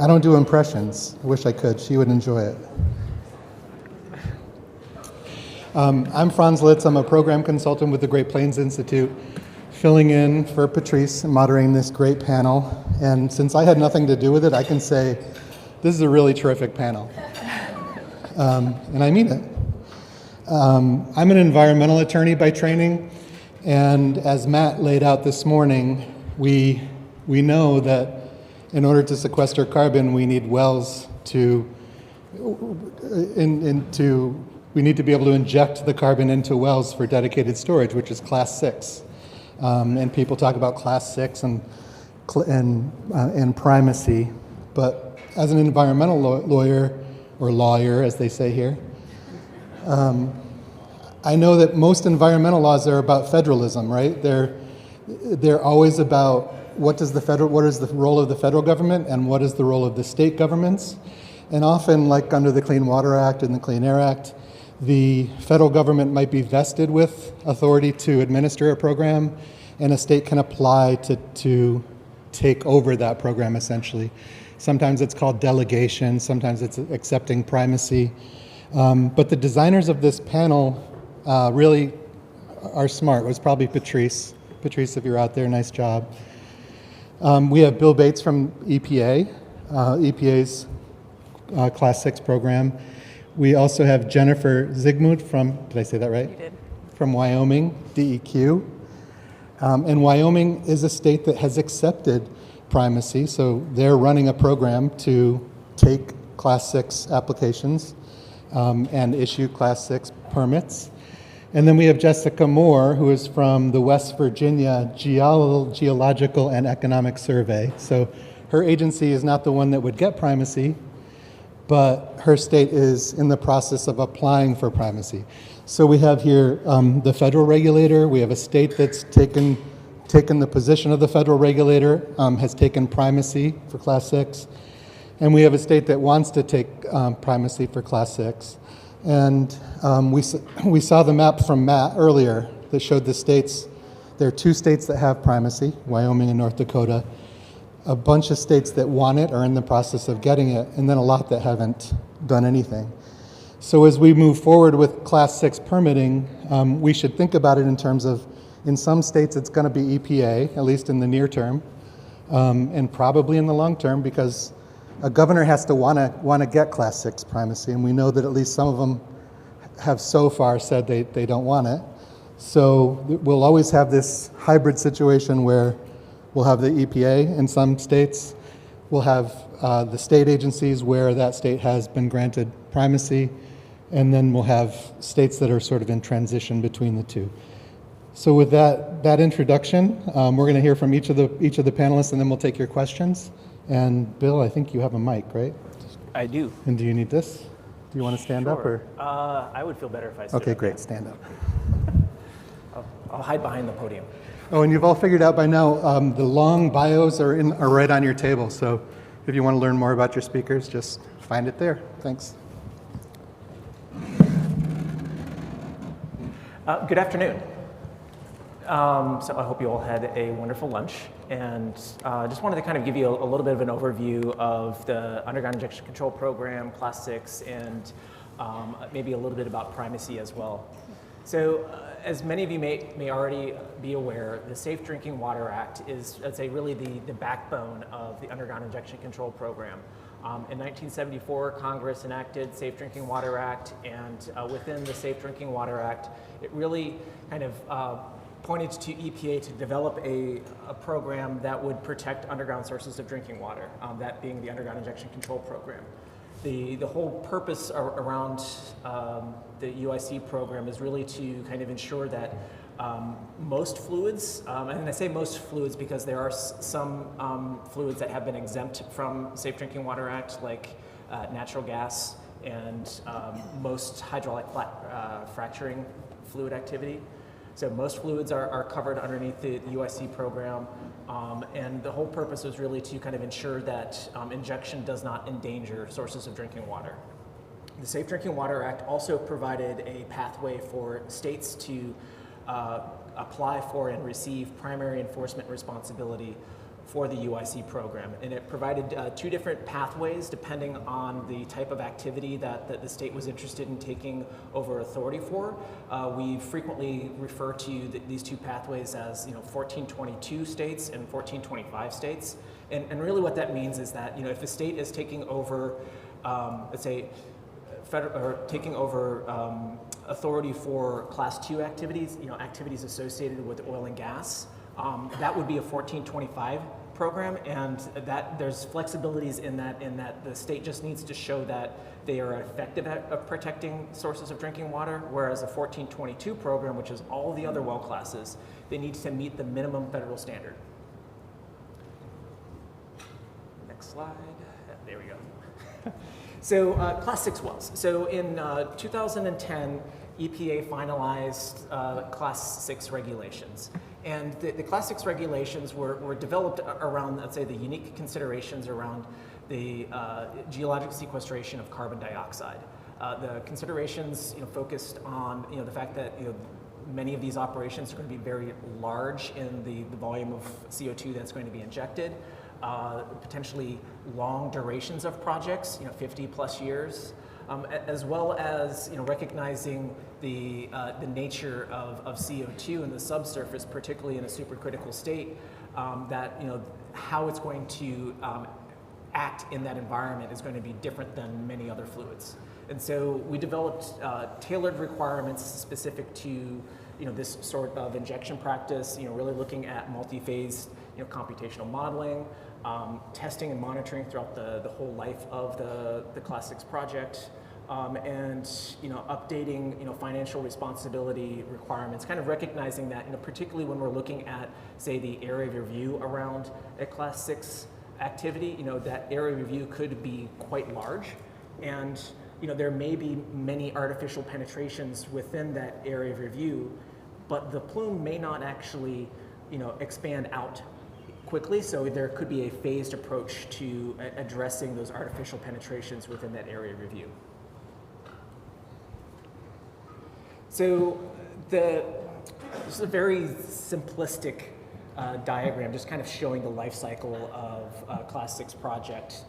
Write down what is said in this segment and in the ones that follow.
I don't do impressions. I wish I could. She would enjoy it. I'm Franz Litz. I'm a program consultant with the Great Plains Institute, filling in for Patrice and moderating this great panel. And since I had nothing to do with it, I can say this is a really terrific panel. And I mean it. I'm an environmental attorney by training, and as Matt laid out this morning, we know that in order to sequester carbon, we need wells we need to be able to inject the carbon into wells for dedicated storage, which is Class 6. And people talk about Class 6 and primacy, but as an environmental lawyer, or lawyer as they say here, I know that most environmental laws are about federalism, right? They're always about what is the role of the federal government and what is the role of the state governments. And often, like under the Clean Water Act and the Clean Air Act, the federal government might be vested with authority to administer a program, and a state can apply to take over that program, essentially. Sometimes it's called delegation, sometimes it's accepting primacy. But the designers of this panel really are smart. It was probably Patrice. Patrice, if you're out there, nice job. We have Bill Bates from EPA, EPA's Class 6 program. We also have Jennifer Zygmunt from, did I say that right? You did. From Wyoming, DEQ. And Wyoming is a state that has accepted primacy, so they're running a program to take Class 6 applications and issue Class 6 permits. And then we have Jessica Moore, who is from the West Virginia Geological and Economic Survey. So her agency is not the one that would get primacy, but her state is in the process of applying for primacy. So we have here the federal regulator. We have a state that's taken the position of the federal regulator, has taken primacy for Class 6. And we have a state that wants to take primacy for Class 6. And we saw the map from Matt earlier that showed the states. There are 2 states that have primacy, Wyoming and North Dakota. A bunch of states that want it are in the process of getting it, and then a lot that haven't done anything. So as we move forward with Class 6 permitting, we should think about it in terms of, in some states it's going to be EPA, at least in the near term, and probably in the long term, because a governor has to want to get Class 6 primacy, and we know that at least some of them have so far said they don't want it. So we'll always have this hybrid situation where we'll have the EPA in some states, we'll have the state agencies where that state has been granted primacy, and then we'll have states that are sort of in transition between the two. So with that introduction, we're going to hear from each of the panelists, and then we'll take your questions. And Bill, I think you have a mic, right? I do. And do you need this? Do you want to stand up, or? I would feel better if I stood Okay, up. great, stand up. I'll hide behind the podium. Oh, and you've all figured out by now, the long bios are right on your table. So if you want to learn more about your speakers, just find it there. Thanks. Good afternoon. So I hope you all had a wonderful lunch, and just wanted to kind of give you a little bit of an overview of the underground injection control program, Class 6, and maybe a little bit about primacy as well. So as many of you may already be aware, the Safe Drinking Water Act is, I'd say, really the backbone of the underground injection control program. In 1974, Congress enacted Safe Drinking Water Act, and within the Safe Drinking Water Act, it really kind of pointed to EPA to develop a program that would protect underground sources of drinking water, that being the underground injection control program. The whole purpose around the UIC program is really to kind of ensure that most fluids, and I say most fluids because there are some fluids that have been exempt from Safe Drinking Water Act, like natural gas and most hydraulic fracturing fluid activity. So most fluids are covered underneath the UIC program, and the whole purpose was really to kind of ensure that injection does not endanger sources of drinking water. The Safe Drinking Water Act also provided a pathway for states to apply for and receive primary enforcement responsibility for the UIC program. And it provided 2 different pathways depending on the type of activity that the state was interested in taking over authority for. We frequently refer to these 2 pathways as 1422 states and 1425 states. And really what that means is that if a state is taking over, let's say, taking over authority for Class 2 activities, activities associated with oil and gas, that would be a 1425 program, and that there's flexibilities in that the state just needs to show that they are effective at protecting sources of drinking water, whereas a 1422 program, which is all the other well classes, they need to meet the minimum federal standard. Next slide. There we go. So Class 6 wells. So in 2010, EPA finalized Class 6 regulations. And the Class 6 regulations were developed around, let's say, the unique considerations around the geologic sequestration of carbon dioxide. The considerations focused on the fact that many of these operations are going to be very large in the volume of CO2 that's going to be injected. Potentially long durations of projects, 50 plus years, as well as recognizing the nature of CO2 in the subsurface, particularly in a supercritical state, that how it's going to act in that environment is going to be different than many other fluids. And so we developed tailored requirements specific to this sort of injection practice, really looking at multi-phase computational modeling, testing and monitoring throughout the whole life of the Class 6 project, and updating financial responsibility requirements, kind of recognizing that particularly when we're looking at, say, the area of review around a Class 6 activity, that area of review could be quite large, and there may be many artificial penetrations within that area of review, but the plume may not actually expand out quickly, so there could be a phased approach to addressing those artificial penetrations within that area of review. So this is a very simplistic diagram, just kind of showing the life cycle of a Class 6 project.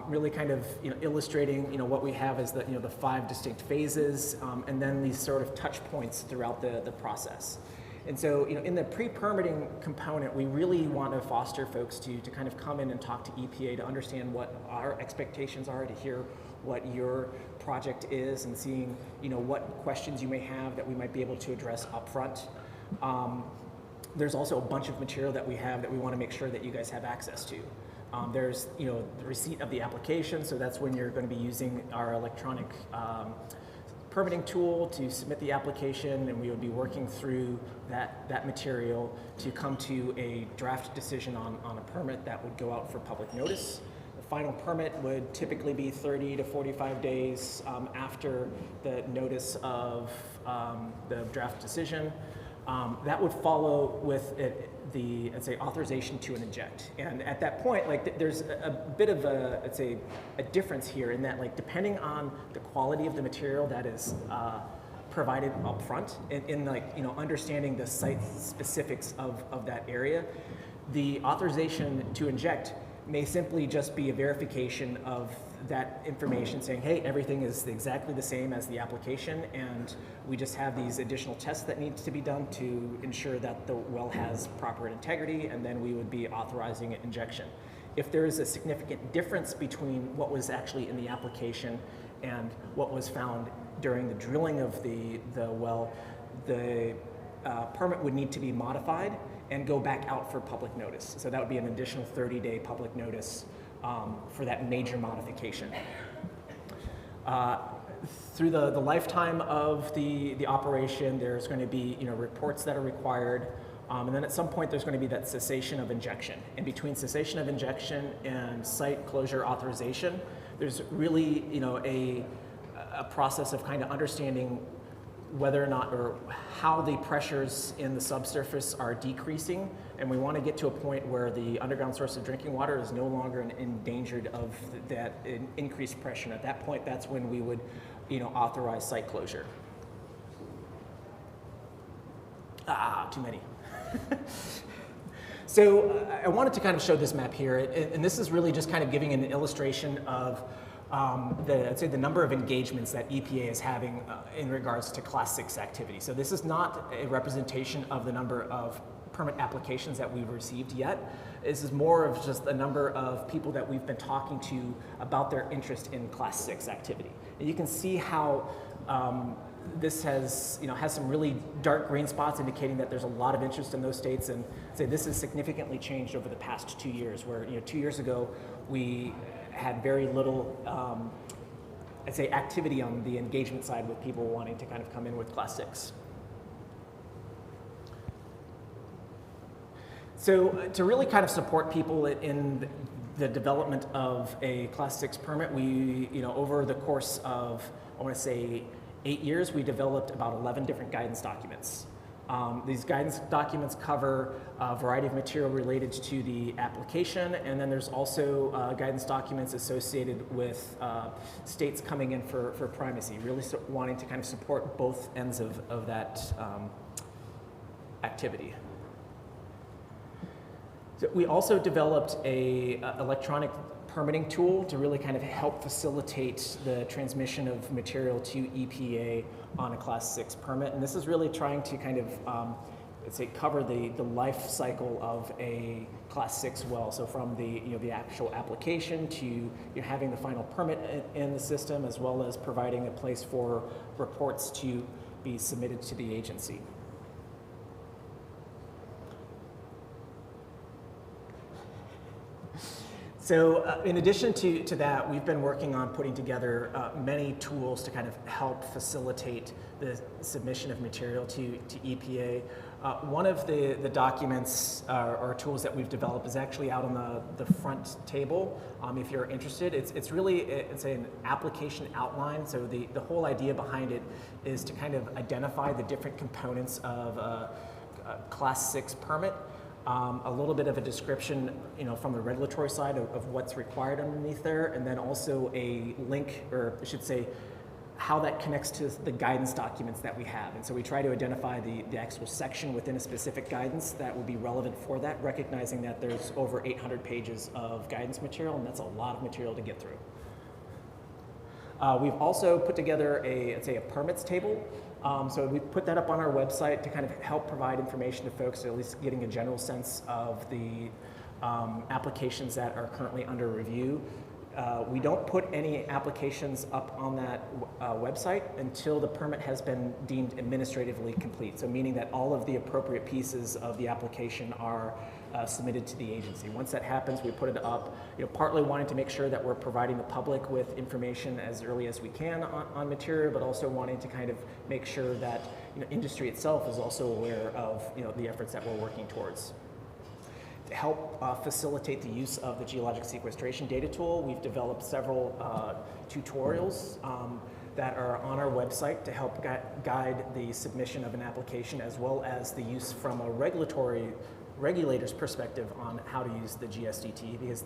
Really kind of illustrating what we have is the 5 distinct phases, and then these sort of touch points throughout the process. And so in the pre-permitting component, we really want to foster folks to kind of come in and talk to EPA to understand what our expectations are, to hear what your project is, and seeing what questions you may have that we might be able to address upfront. There's also a bunch of material that we have that we want to make sure that you guys have access to. There's the receipt of the application, so that's when you're going to be using our electronic permitting tool to submit the application, and we would be working through that material to come to a draft decision on a permit that would go out for public notice. The final permit would typically be 30 to 45 days after the notice of the draft decision. That would follow with the, let's say, authorization to inject. And at that point, there's a bit of a, let's say, a difference here in that, depending on the quality of the material that is provided up front, in understanding the site specifics of that area, the authorization to inject may simply just be a verification of that information saying, hey, everything is exactly the same as the application, and we just have these additional tests that need to be done to ensure that the well has proper integrity, and then we would be authorizing an injection. If there is a significant difference between what was actually in the application and what was found during the drilling of the well, the permit would need to be modified and go back out for public notice. So that would be an additional 30-day public notice for that major modification. Through the lifetime of the operation, there's going to be reports that are required, and then at some point there's going to be that cessation of injection. And between cessation of injection and site closure authorization, there's really a process of kind of understanding whether or not, or how the pressures in the subsurface are decreasing, and we want to get to a point where the underground source of drinking water is no longer endangered of that increased pressure. And at that point, that's when we would, authorize site closure. Too many. So I wanted to kind of show this map here, and this is really just kind of giving an illustration of I'd say the number of engagements that EPA is having in regards to Class 6 activity. So this is not a representation of the number of permit applications that we've received yet. This is more of just the number of people that we've been talking to about their interest in Class 6 activity. And you can see how this has some really dark green spots indicating that there's a lot of interest in those states, and say this has significantly changed over the past 2 years, where 2 years ago we had very little I'd say activity on the engagement side with people wanting to kind of come in with Class 6. So to really kind of support people in the development of a Class 6 permit, we, over the course of, I want to say, 8 years, we developed about 11 different guidance documents. These guidance documents cover a variety of material related to the application, and then there's also guidance documents associated with states coming in for primacy, really wanting to kind of support both ends of that activity. So we also developed a electronic permitting tool to really kind of help facilitate the transmission of material to EPA on a Class 6 permit. And this is really trying to kind of, let's say, cover the life cycle of a Class 6 well. So from the actual application to having the final permit in the system, as well as providing a place for reports to be submitted to the agency. So in addition to that, we've been working on putting together many tools to kind of help facilitate the submission of material to EPA. One of the documents or tools that we've developed is actually out on the front table. If you're interested, it's really an application outline. So the whole idea behind it is to kind of identify the different components of a Class 6 permit. A little bit of a description, from the regulatory side of what's required underneath there, and then also a link, or I should say, how that connects to the guidance documents that we have. And so we try to identify the actual section within a specific guidance that would be relevant for that, recognizing that there's over 800 pages of guidance material, and that's a lot of material to get through. We've also put together a permits table. So we put that up on our website to kind of help provide information to folks, at least getting a general sense of the applications that are currently under review. We don't put any applications up on that website until the permit has been deemed administratively complete. So meaning that all of the appropriate pieces of the application are submitted to the agency. Once that happens, we put it up, partly wanting to make sure that we're providing the public with information as early as we can on material, but also wanting to kind of make sure that industry itself is also aware of the efforts that we're working towards. To help facilitate the use of the geologic sequestration data tool, we've developed several tutorials that are on our website to help guide the submission of an application, as well as the use from a regulator's perspective on how to use the GSDT, because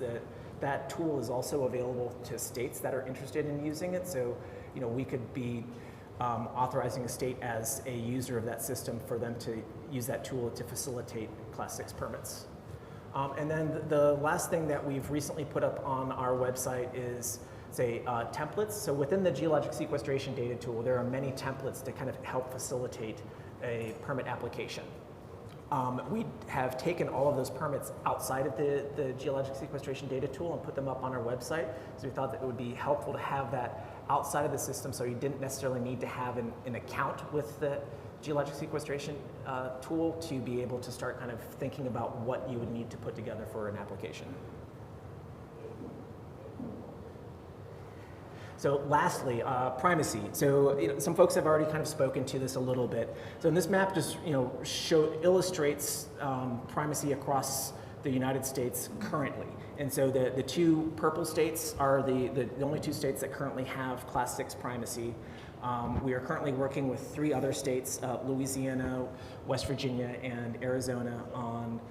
that tool is also available to states that are interested in using it. So, we could be authorizing a state as a user of that system for them to use that tool to facilitate Class 6 permits. And then the last thing that we've recently put up on our website is, templates. So within the geologic sequestration data tool, there are many templates to kind of help facilitate a permit application. We have taken all of those permits outside of the geologic sequestration data tool and put them up on our website. So we thought that it would be helpful to have that outside of the system, so you didn't necessarily need to have an account with the geologic sequestration tool to be able to start kind of thinking about what you would need to put together for an application. So lastly, primacy. So some folks have already kind of spoken to this a little bit. So in this map just illustrates primacy across the United States currently. And so the two purple states are the only two states that currently have Class 6 primacy. We are currently working with 3 other states, Louisiana, West Virginia, and Arizona, on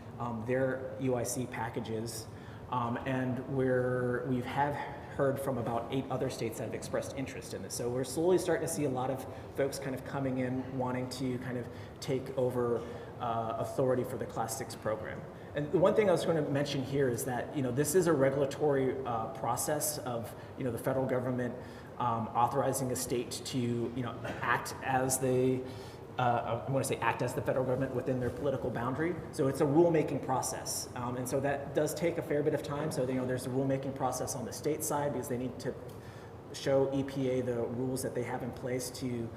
their UIC packages. And we have heard from about 8 other states that have expressed interest in this. So we're slowly starting to see a lot of folks kind of coming in wanting to kind of take over authority for the Class 6 program. And the one thing I was going to mention here is that this is a regulatory process of the federal government authorizing a state to act as the I want to say act as the federal government within their political boundary. So it's a rulemaking process, and so that does take a fair bit of time. So there's a rulemaking process on the state side because they need to show EPA the rules that they have in place to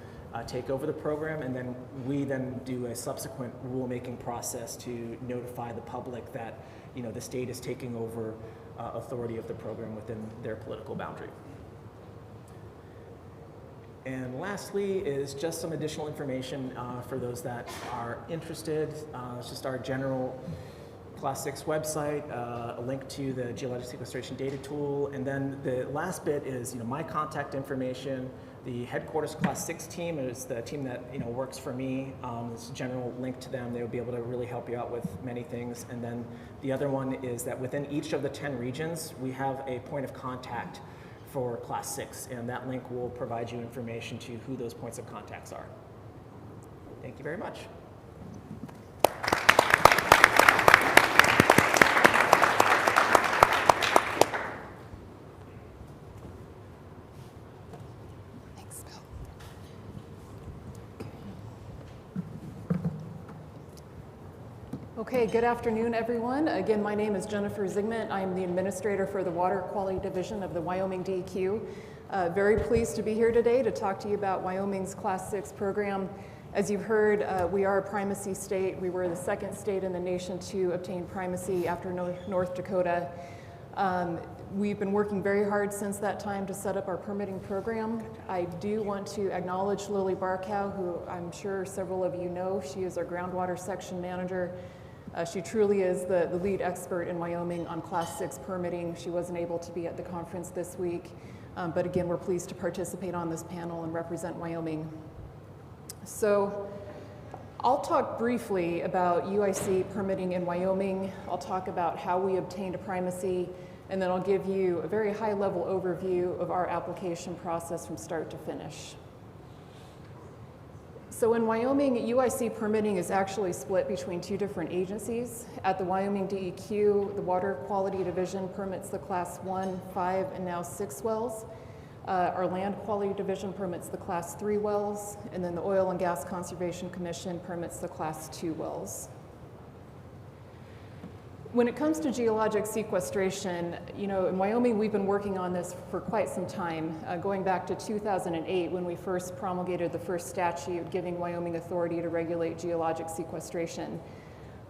take over the program, and then we then do a subsequent rulemaking process to notify the public that the state is taking over authority of the program within their political boundary. And lastly is just some additional information for those that are interested. It's just our general Class 6 website, a link to the Geologic Sequestration Data Tool, and then the last bit is my contact information. The headquarters Class 6 team is the team that works for me. There's a general link to them. They'll be able to really help you out with many things. And then the other one is that within each of the 10 regions, we have a point of contact for Class 6, and that link will provide you information to who those points of contacts are. Thank you very much. Thanks, Bill. Okay, good afternoon, everyone. Again, my name is Jennifer Zygmunt. I am the administrator for the Water Quality Division of the Wyoming DEQ. Very pleased to be here today to talk to you about Wyoming's Class 6 program. As you've heard, we are a primacy state. We were the second state in the nation to obtain primacy after North Dakota. We've been working very hard since that time to set up our permitting program. I do want to acknowledge Lily Barkow, who I'm sure several of you know. She is our groundwater section manager. She truly is the lead expert in Wyoming on Class 6 permitting. She wasn't able to be at the conference this week, but again, we're pleased to participate on this panel and represent Wyoming. So I'll talk briefly about UIC permitting in Wyoming. I'll talk about how we obtained a primacy, and then I'll give you a very high-level overview of our application process from start to finish. So in Wyoming, UIC permitting is actually split between two different agencies. At the Wyoming DEQ, the Water Quality Division permits the Class 1, 5, and now 6 wells. Our Land Quality Division permits the Class 3 wells, and then the Oil and Gas Conservation Commission permits the Class 2 wells. When it comes to geologic sequestration, in Wyoming, we've been working on this for quite some time, going back to 2008 when we first promulgated the first statute giving Wyoming authority to regulate geologic sequestration.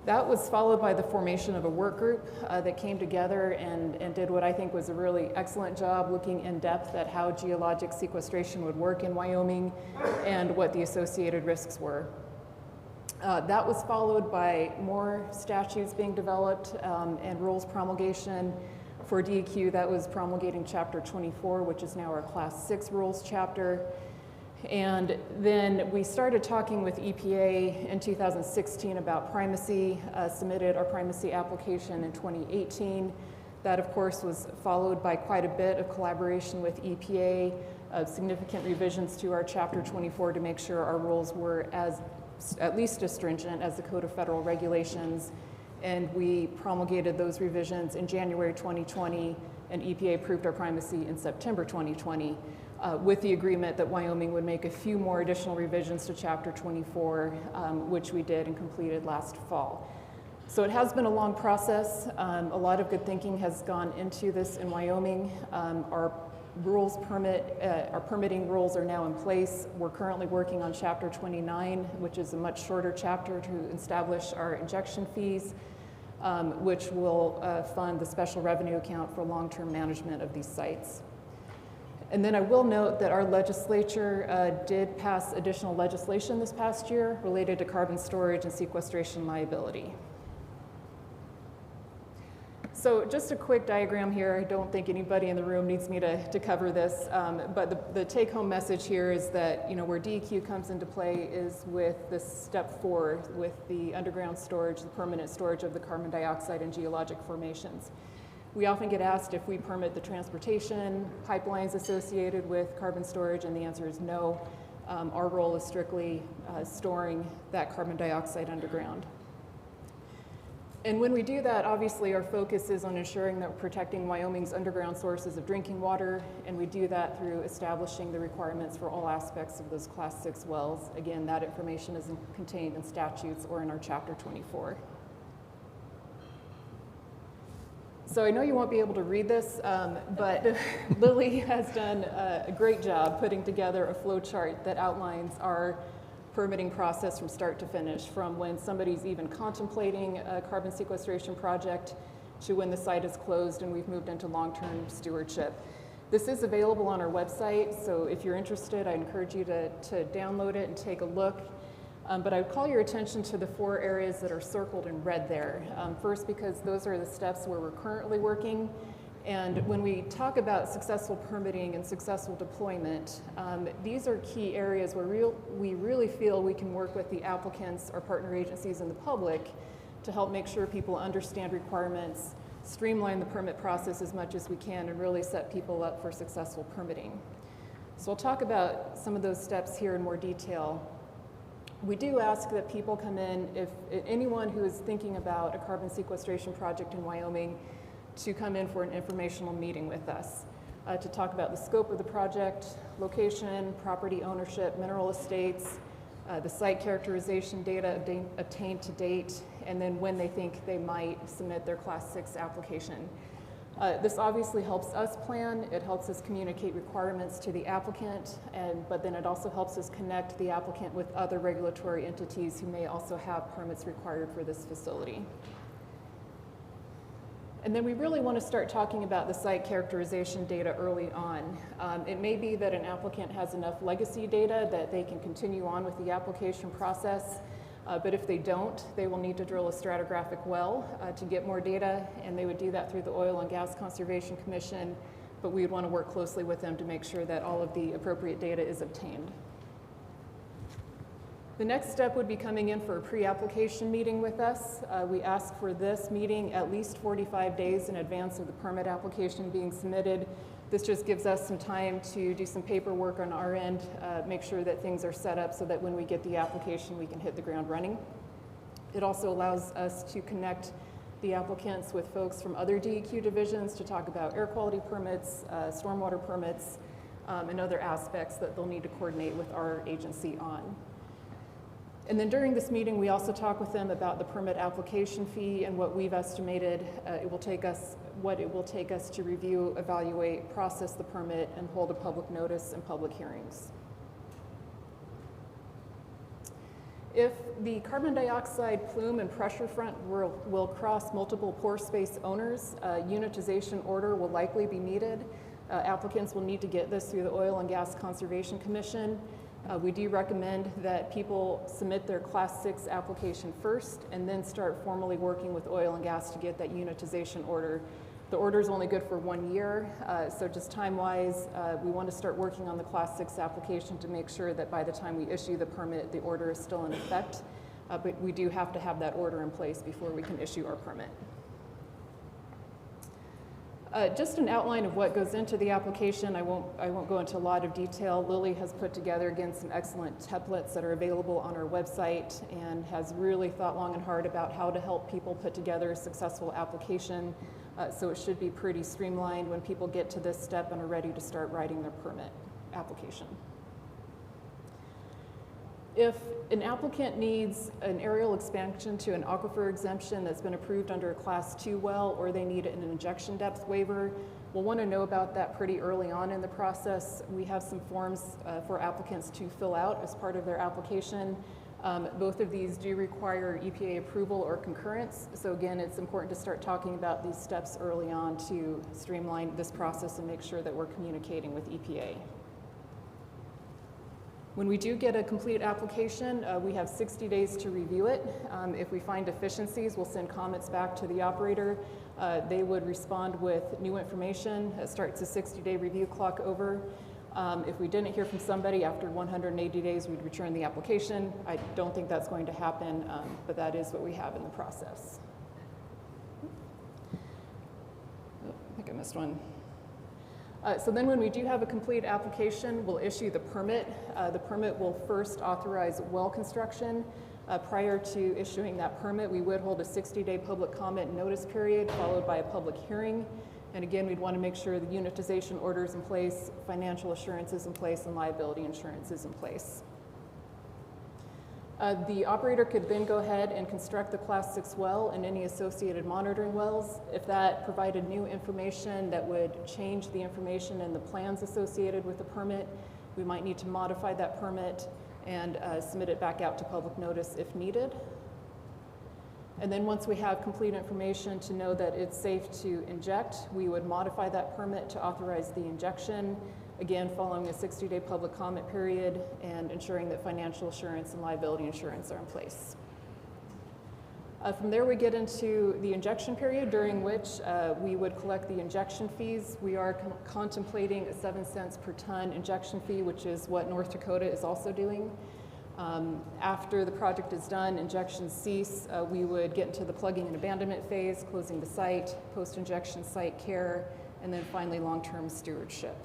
That was followed by the formation of a work group that came together and did what I think was a really excellent job looking in depth at how geologic sequestration would work in Wyoming and what the associated risks were. That was followed by more statutes being developed and rules promulgation. For DEQ, that was promulgating Chapter 24, which is now our Class 6 rules chapter. And then we started talking with EPA in 2016 about primacy, submitted our primacy application in 2018. That, of course, was followed by quite a bit of collaboration with EPA, significant revisions to our Chapter 24 to make sure our rules were at least as stringent as the Code of Federal Regulations, and we promulgated those revisions in January 2020, and EPA approved our primacy in September 2020, with the agreement that Wyoming would make a few more additional revisions to Chapter 24, which we did and completed last fall. So it has been a long process. A lot of good thinking has gone into this in Wyoming. Our permitting rules are now in place. We're currently working on Chapter 29, which is a much shorter chapter to establish our injection fees, which will fund the special revenue account for long-term management of these sites. And then I will note that our legislature did pass additional legislation this past year related to carbon storage and sequestration liability. So just a quick diagram here. I don't think anybody in the room needs me to cover this, but the take-home message here is that where DEQ comes into play is with this step 4, with the underground storage, the permanent storage of the carbon dioxide in geologic formations. We often get asked if we permit the transportation pipelines associated with carbon storage, and the answer is no. Our role is strictly storing that carbon dioxide underground. And when we do that, obviously our focus is on ensuring that we're protecting Wyoming's underground sources of drinking water, and we do that through establishing the requirements for all aspects of those Class 6 wells. Again, that information is contained in statutes or in our Chapter 24. So I know you won't be able to read this, but Lily has done a great job putting together a flow chart that outlines our permitting process from start to finish, from when somebody's even contemplating a carbon sequestration project to when the site is closed and we've moved into long-term stewardship. This is available on our website, so if you're interested, I encourage you to download it and take a look. But I would call your attention to the 4 areas that are circled in red there. First, because those are the steps where we're currently working. And when we talk about successful permitting and successful deployment, these are key areas where we really feel we can work with the applicants, our partner agencies, and the public to help make sure people understand requirements, streamline the permit process as much as we can, and really set people up for successful permitting. So I'll talk about some of those steps here in more detail. We do ask that people come in, if anyone who is thinking about a carbon sequestration project in Wyoming, to come in for an informational meeting with us to talk about the scope of the project, location, property ownership, mineral estates, the site characterization data obtained to date, and then when they think they might submit their Class 6 application. This obviously helps us plan, it helps us communicate requirements to the applicant, but then it also helps us connect the applicant with other regulatory entities who may also have permits required for this facility. And then we really want to start talking about the site characterization data early on. It may be that an applicant has enough legacy data that they can continue on with the application process, but if they don't, they will need to drill a stratigraphic well to get more data, and they would do that through the Oil and Gas Conservation Commission, but we would want to work closely with them to make sure that all of the appropriate data is obtained. The next step would be coming in for a pre-application meeting with us. We ask for this meeting at least 45 days in advance of the permit application being submitted. This just gives us some time to do some paperwork on our end, make sure that things are set up so that when we get the application, we can hit the ground running. It also allows us to connect the applicants with folks from other DEQ divisions to talk about air quality permits, stormwater permits, and other aspects that they'll need to coordinate with our agency on. And then during this meeting, we also talk with them about the permit application fee and what we've estimated it will take us to review, evaluate, process the permit, and hold a public notice and public hearings. If the carbon dioxide plume and pressure front will cross multiple pore space owners, a unitization order will likely be needed. Applicants will need to get this through the Oil and Gas Conservation Commission. We do recommend that people submit their Class 6 application first and then start formally working with oil and gas to get that unitization order. The order is only good for 1 year, so just time-wise, we want to start working on the Class 6 application to make sure that by the time we issue the permit, the order is still in effect. But we do have to have that order in place before we can issue our permit. Just an outline of what goes into the application. I won't go into a lot of detail. Lily has put together, again, some excellent templates that are available on our website and has really thought long and hard about how to help people put together a successful application. So it should be pretty streamlined when people get to this step and are ready to start writing their permit application. If an applicant needs an aerial expansion to an aquifer exemption that's been approved under a Class 2 well, or they need an injection depth waiver, we'll want to know about that pretty early on in the process. We have some forms for applicants to fill out as part of their application. Both of these do require EPA approval or concurrence. So again, it's important to start talking about these steps early on to streamline this process and make sure that we're communicating with EPA. When we do get a complete application, we have 60 days to review it. If we find deficiencies, we'll send comments back to the operator. They would respond with new information. It starts a 60-day review clock over. If we didn't hear from somebody after 180 days, we'd return the application. I don't think that's going to happen, but that is what we have in the process. Oh, I think I missed one. So then when we do have a complete application, we'll issue the permit. The permit will first authorize well construction. Prior to issuing that permit, we would hold a 60-day public comment notice period followed by a public hearing. And again, we'd want to make sure the unitization order is in place, financial assurance is in place, and liability insurance is in place. The operator could then go ahead and construct the Class 6 well and any associated monitoring wells. If that provided new information that would change the information and the plans associated with the permit, we might need to modify that permit and submit it back out to public notice if needed. And then once we have complete information to know that it's safe to inject, we would modify that permit to authorize the injection, again following a 60-day public comment period and ensuring that financial assurance and liability insurance are in place. From there we get into the injection period, during which we would collect the injection fees. We are contemplating a 7 cents per ton injection fee, which is what North Dakota is also doing. After the project is done, injections cease, we would get into the plugging and abandonment phase, closing the site, post-injection site care, and then finally long-term stewardship.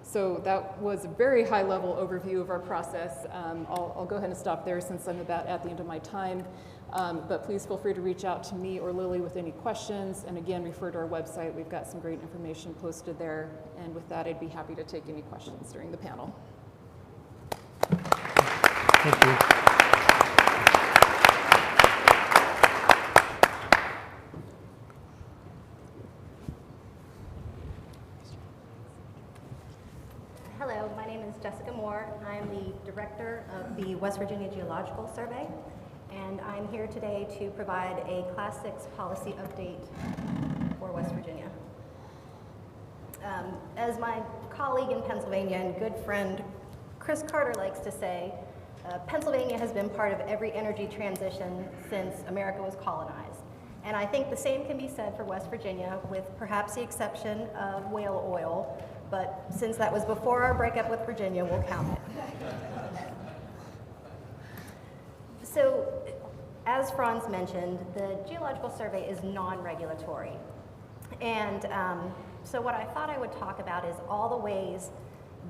So that was a very high-level overview of our process. I'll go ahead and stop there since I'm about at the end of my time. But please feel free to reach out to me or Lily with any questions. And again, refer to our website. We've got some great information posted there. And with that, I'd be happy to take any questions during the panel. Thank you. Hello, my name is Jessica Moore. I'm the director of the West Virginia Geological Survey, and I'm here today to provide a Class 6 policy update for West Virginia. As my colleague in Pennsylvania and good friend Kris Carter likes to say, Pennsylvania has been part of every energy transition since America was colonized. And I think the same can be said for West Virginia, with perhaps the exception of whale oil, but since that was before our breakup with Virginia, we'll count it. So, as Franz mentioned, the Geological Survey is non-regulatory. And so what I thought I would talk about is all the ways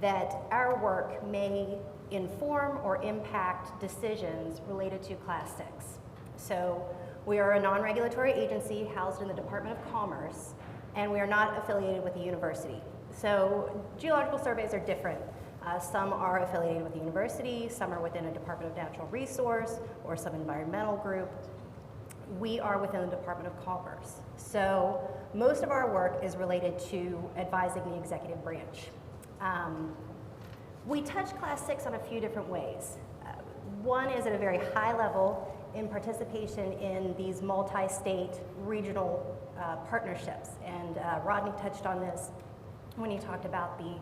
that our work may inform or impact decisions related to Class 6. So we are a non-regulatory agency housed in the Department of Commerce, and we are not affiliated with a university. So geological surveys are different. Some are affiliated with the university, some are within a Department of Natural Resource or some environmental group. We are within the Department of Commerce. So most of our work is related to advising the executive branch. We touch Class 6 on a few different ways. One is at a very high level in participation in these multi-state regional partnerships. And Rodney touched on this when he talked about the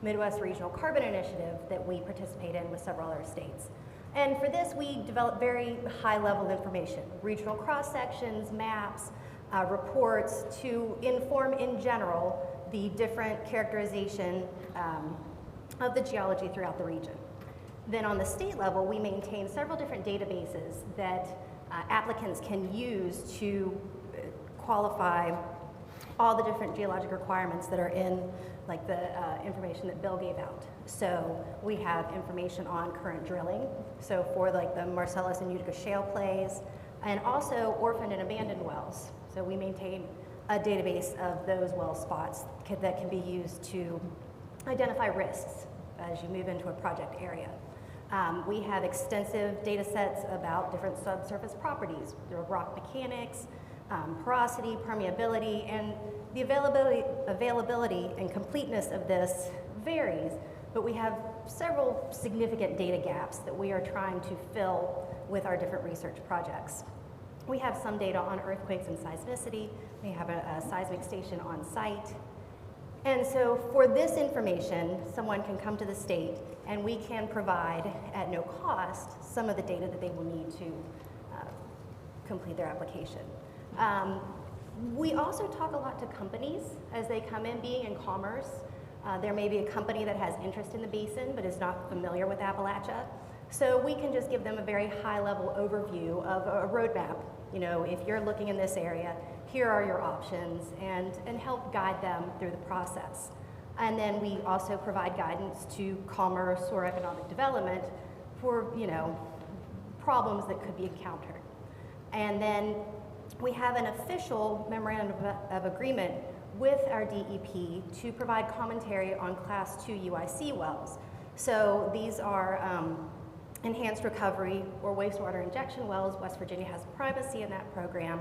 Midwest Regional Carbon Initiative that we participate in with several other states. And for this, we develop very high-level information, regional cross-sections, maps, reports to inform in general the different characterization of the geology throughout the region. Then on the state level, we maintain several different databases that applicants can use to qualify all the different geologic requirements that are in like the information that Bill gave out. So we have information on current drilling, so for like the Marcellus and Utica shale plays, and also orphaned and abandoned wells. So we maintain a database of those well spots that can be used to identify risks as you move into a project area. We have extensive data sets about different subsurface properties, rock mechanics, porosity, permeability, and the availability and completeness of this varies, but we have several significant data gaps that we are trying to fill with our different research projects. We have some data on earthquakes and seismicity. We have a seismic station on site. And so for this information, someone can come to the state and we can provide at no cost some of the data that they will need to complete their application. We also talk a lot to companies as they come in, being in commerce. There may be a company that has interest in the basin but is not familiar with Appalachia. So we can just give them a very high-level overview of a roadmap. You know, if you're looking in this area, here are your options, and help guide them through the process. And then we also provide guidance to commerce or economic development for, you know, problems that could be encountered. And then we have an official memorandum of agreement with our DEP to provide commentary on Class 2 UIC wells. So these are enhanced recovery or wastewater injection wells. West Virginia has primacy in that program.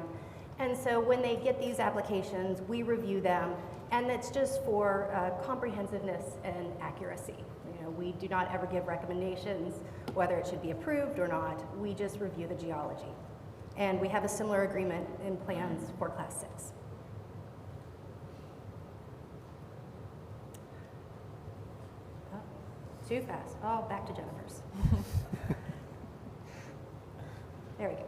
And so when they get these applications, we review them, and it's just for comprehensiveness and accuracy. You know, we do not ever give recommendations whether it should be approved or not. We just review the geology. And we have a similar agreement in plans for Class 6. Oh, too fast. Oh, back to Jennifer's. There we go.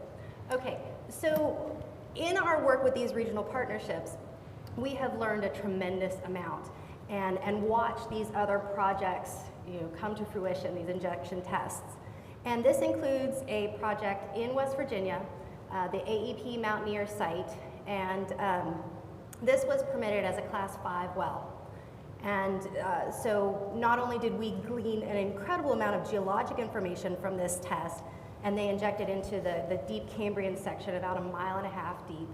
Okay, so in our work with these regional partnerships, we have learned a tremendous amount and watched these other projects, you know, come to fruition, these injection tests. And this includes a project in West Virginia, the AEP Mountaineer site, and this was permitted as a Class 5 well. And so not only did we glean an incredible amount of geologic information from this test, and they injected into the deep Cambrian section about 1.5 miles deep.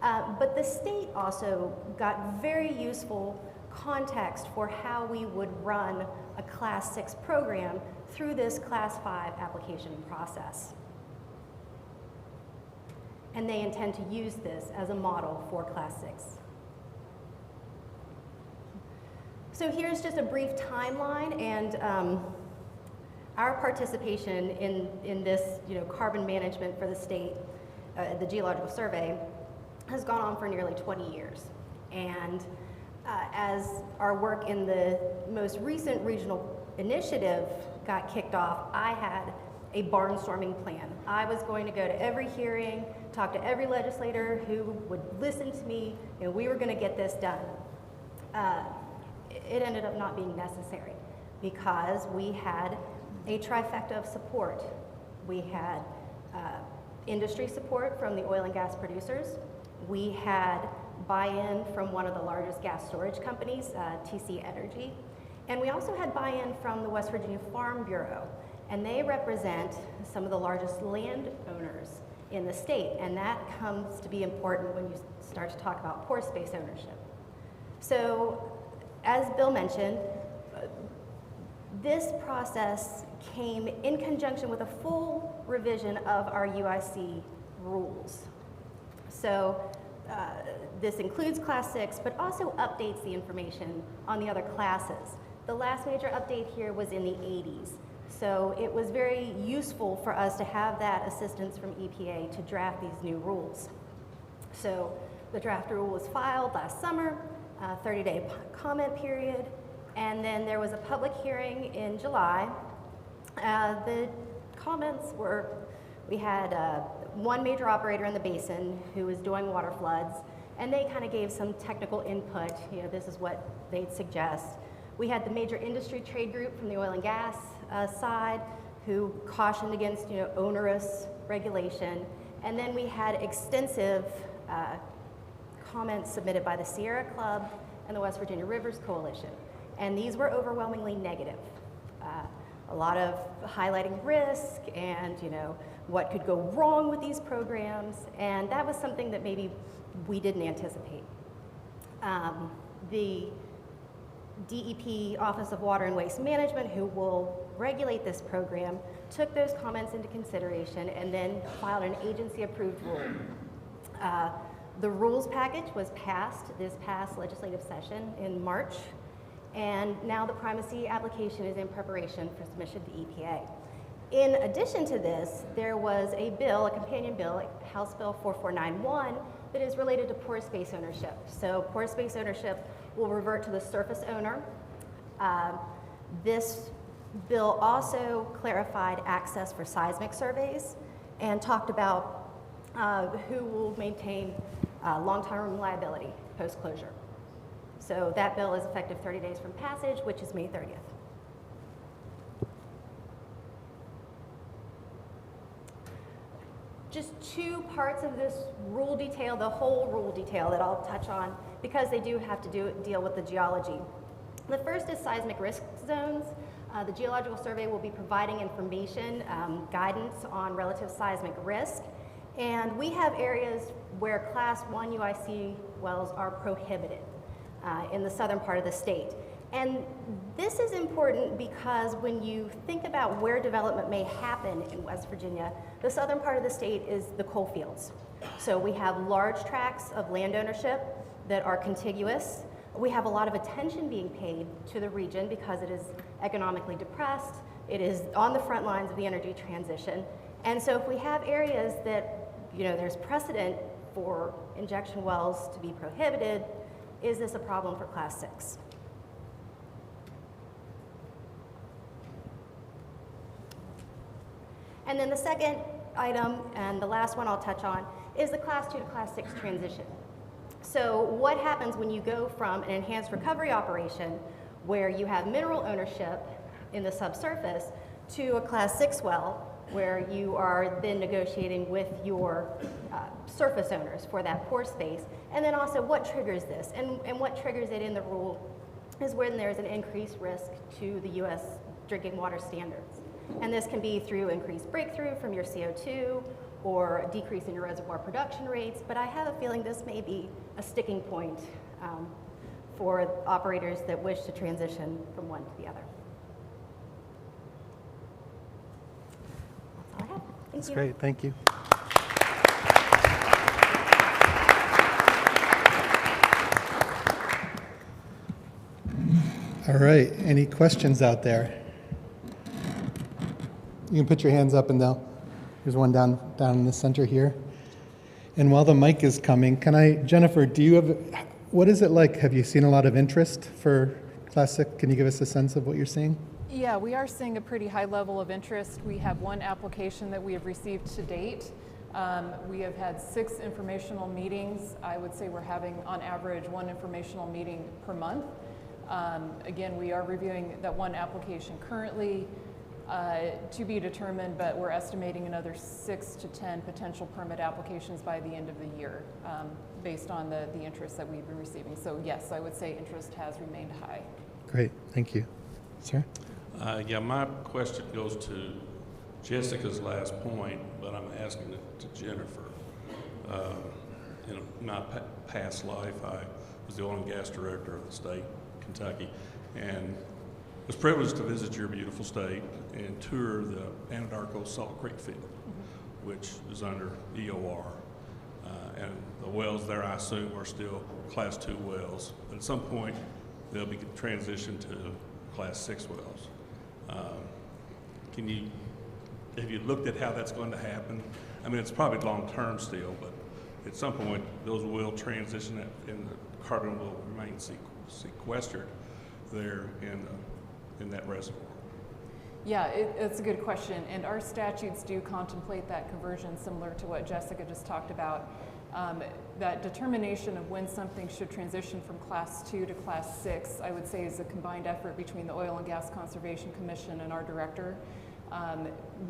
But the state also got very useful context for how we would run a Class 6 program through this Class 5 application process. And they intend to use this as a model for Class 6. So here's just a brief timeline, and our participation in this, you know, carbon management for the state, the Geological Survey, has gone on for nearly 20 years. And as our work in the most recent regional initiative got kicked off, I had a barnstorming plan. I was going to go to every hearing, talk to every legislator who would listen to me, and we were going to get this done. It ended up not being necessary because we had a trifecta of support. We had industry support from the oil and gas producers. We had buy-in from one of the largest gas storage companies, TC Energy. And we also had buy-in from the West Virginia Farm Bureau. And they represent some of the largest landowners in the state. And that comes to be important when you start to talk about pore space ownership. So, as Bill mentioned, this process came in conjunction with a full revision of our UIC rules. So this includes Class 6, but also updates the information on the other classes. The last major update here was in the 80s. So it was very useful for us to have that assistance from EPA to draft these new rules. So the draft rule was filed last summer, 30-day comment period, and then there was a public hearing in July. The comments were, we had one major operator in the basin who was doing water floods, and they kind of gave some technical input. You know, this is what they'd suggest. We had the major industry trade group from the oil and gas side who cautioned against, you know, onerous regulation. And then we had extensive comments submitted by the Sierra Club and the West Virginia Rivers Coalition. And these were overwhelmingly negative. A lot of highlighting risk and, you know, what could go wrong with these programs. And that was something that maybe we didn't anticipate. The DEP Office of Water and Waste Management, who will regulate this program, took those comments into consideration and then filed an agency-approved rule. The rules package was passed this past legislative session in March, and now the primacy application is in preparation for submission to EPA. In addition to this, there was a bill, a companion bill, House Bill 4491, that is related to pore space ownership. So pore space ownership will revert to the surface owner. This bill also clarified access for seismic surveys and talked about who will maintain long-term liability post-closure. So that bill is effective 30 days from passage, which is May 30th. Just two parts of this rule detail, the whole rule detail that I'll touch on, because they do have to deal with the geology. The first is seismic risk zones. The Geological Survey will be providing information, guidance on relative seismic risk, and we have areas where Class 1 UIC wells are prohibited in the southern part of the state. And this is important because when you think about where development may happen in West Virginia, the southern part of the state is the coal fields. So we have large tracts of land ownership that are contiguous. We have a lot of attention being paid to the region because it is economically depressed. It is on the front lines of the energy transition. And so if we have areas that, there's precedent for injection wells to be prohibited, is this a problem for Class 6? And then the second item, and the last one I'll touch on, is the Class 2 to Class 6 transition. So what happens when you go from an enhanced recovery operation where you have mineral ownership in the subsurface to a Class 6 well where you are then negotiating with your surface owners for that pore space? And then also what triggers this? And what triggers it in the rule is when there's an increased risk to the U.S. drinking water standards. And this can be through increased breakthrough from your CO2 or a decrease in your reservoir production rates, but I have a feeling this may be a sticking point for operators that wish to transition from one to the other. That's all I have. Thank you. Great, thank you. All right, any questions out there? You can put your hands up and there's one down in the center here. And while the mic is coming, Jennifer, what is it like? Have you seen a lot of interest for Class 6? Can you give us a sense of what you're seeing? Yeah, we are seeing a pretty high level of interest. We have one application that we have received to date. We have had 6 informational meetings. I would say we're having, on average, 1 informational meeting per month. Again, we are reviewing that one application currently to be determined, but we're estimating another 6 to 10 potential permit applications by the end of the year based on the interest that we've been receiving. So yes, I would say interest has remained high. Great, thank you. Sir? Yeah, my question goes to Jessica's last point, but I'm asking it to Jennifer. In my past life, I was the oil and gas director of the state, Kentucky, and was privileged to visit your beautiful state and tour the Anadarko Salt Creek field, which is under EOR. And the wells there, I assume, are still Class 2 wells. But at some point, they'll be transitioned to Class 6 wells. Have you looked at how that's going to happen? I mean, it's probably long-term still, but at some point, those will transition and the carbon will remain sequestered there in that reservoir. Yeah, it's a good question, and our statutes do contemplate that conversion similar to what Jessica just talked about. That determination of when something should transition from Class 2 to Class 6, I would say, is a combined effort between the Oil and Gas Conservation Commission and our director.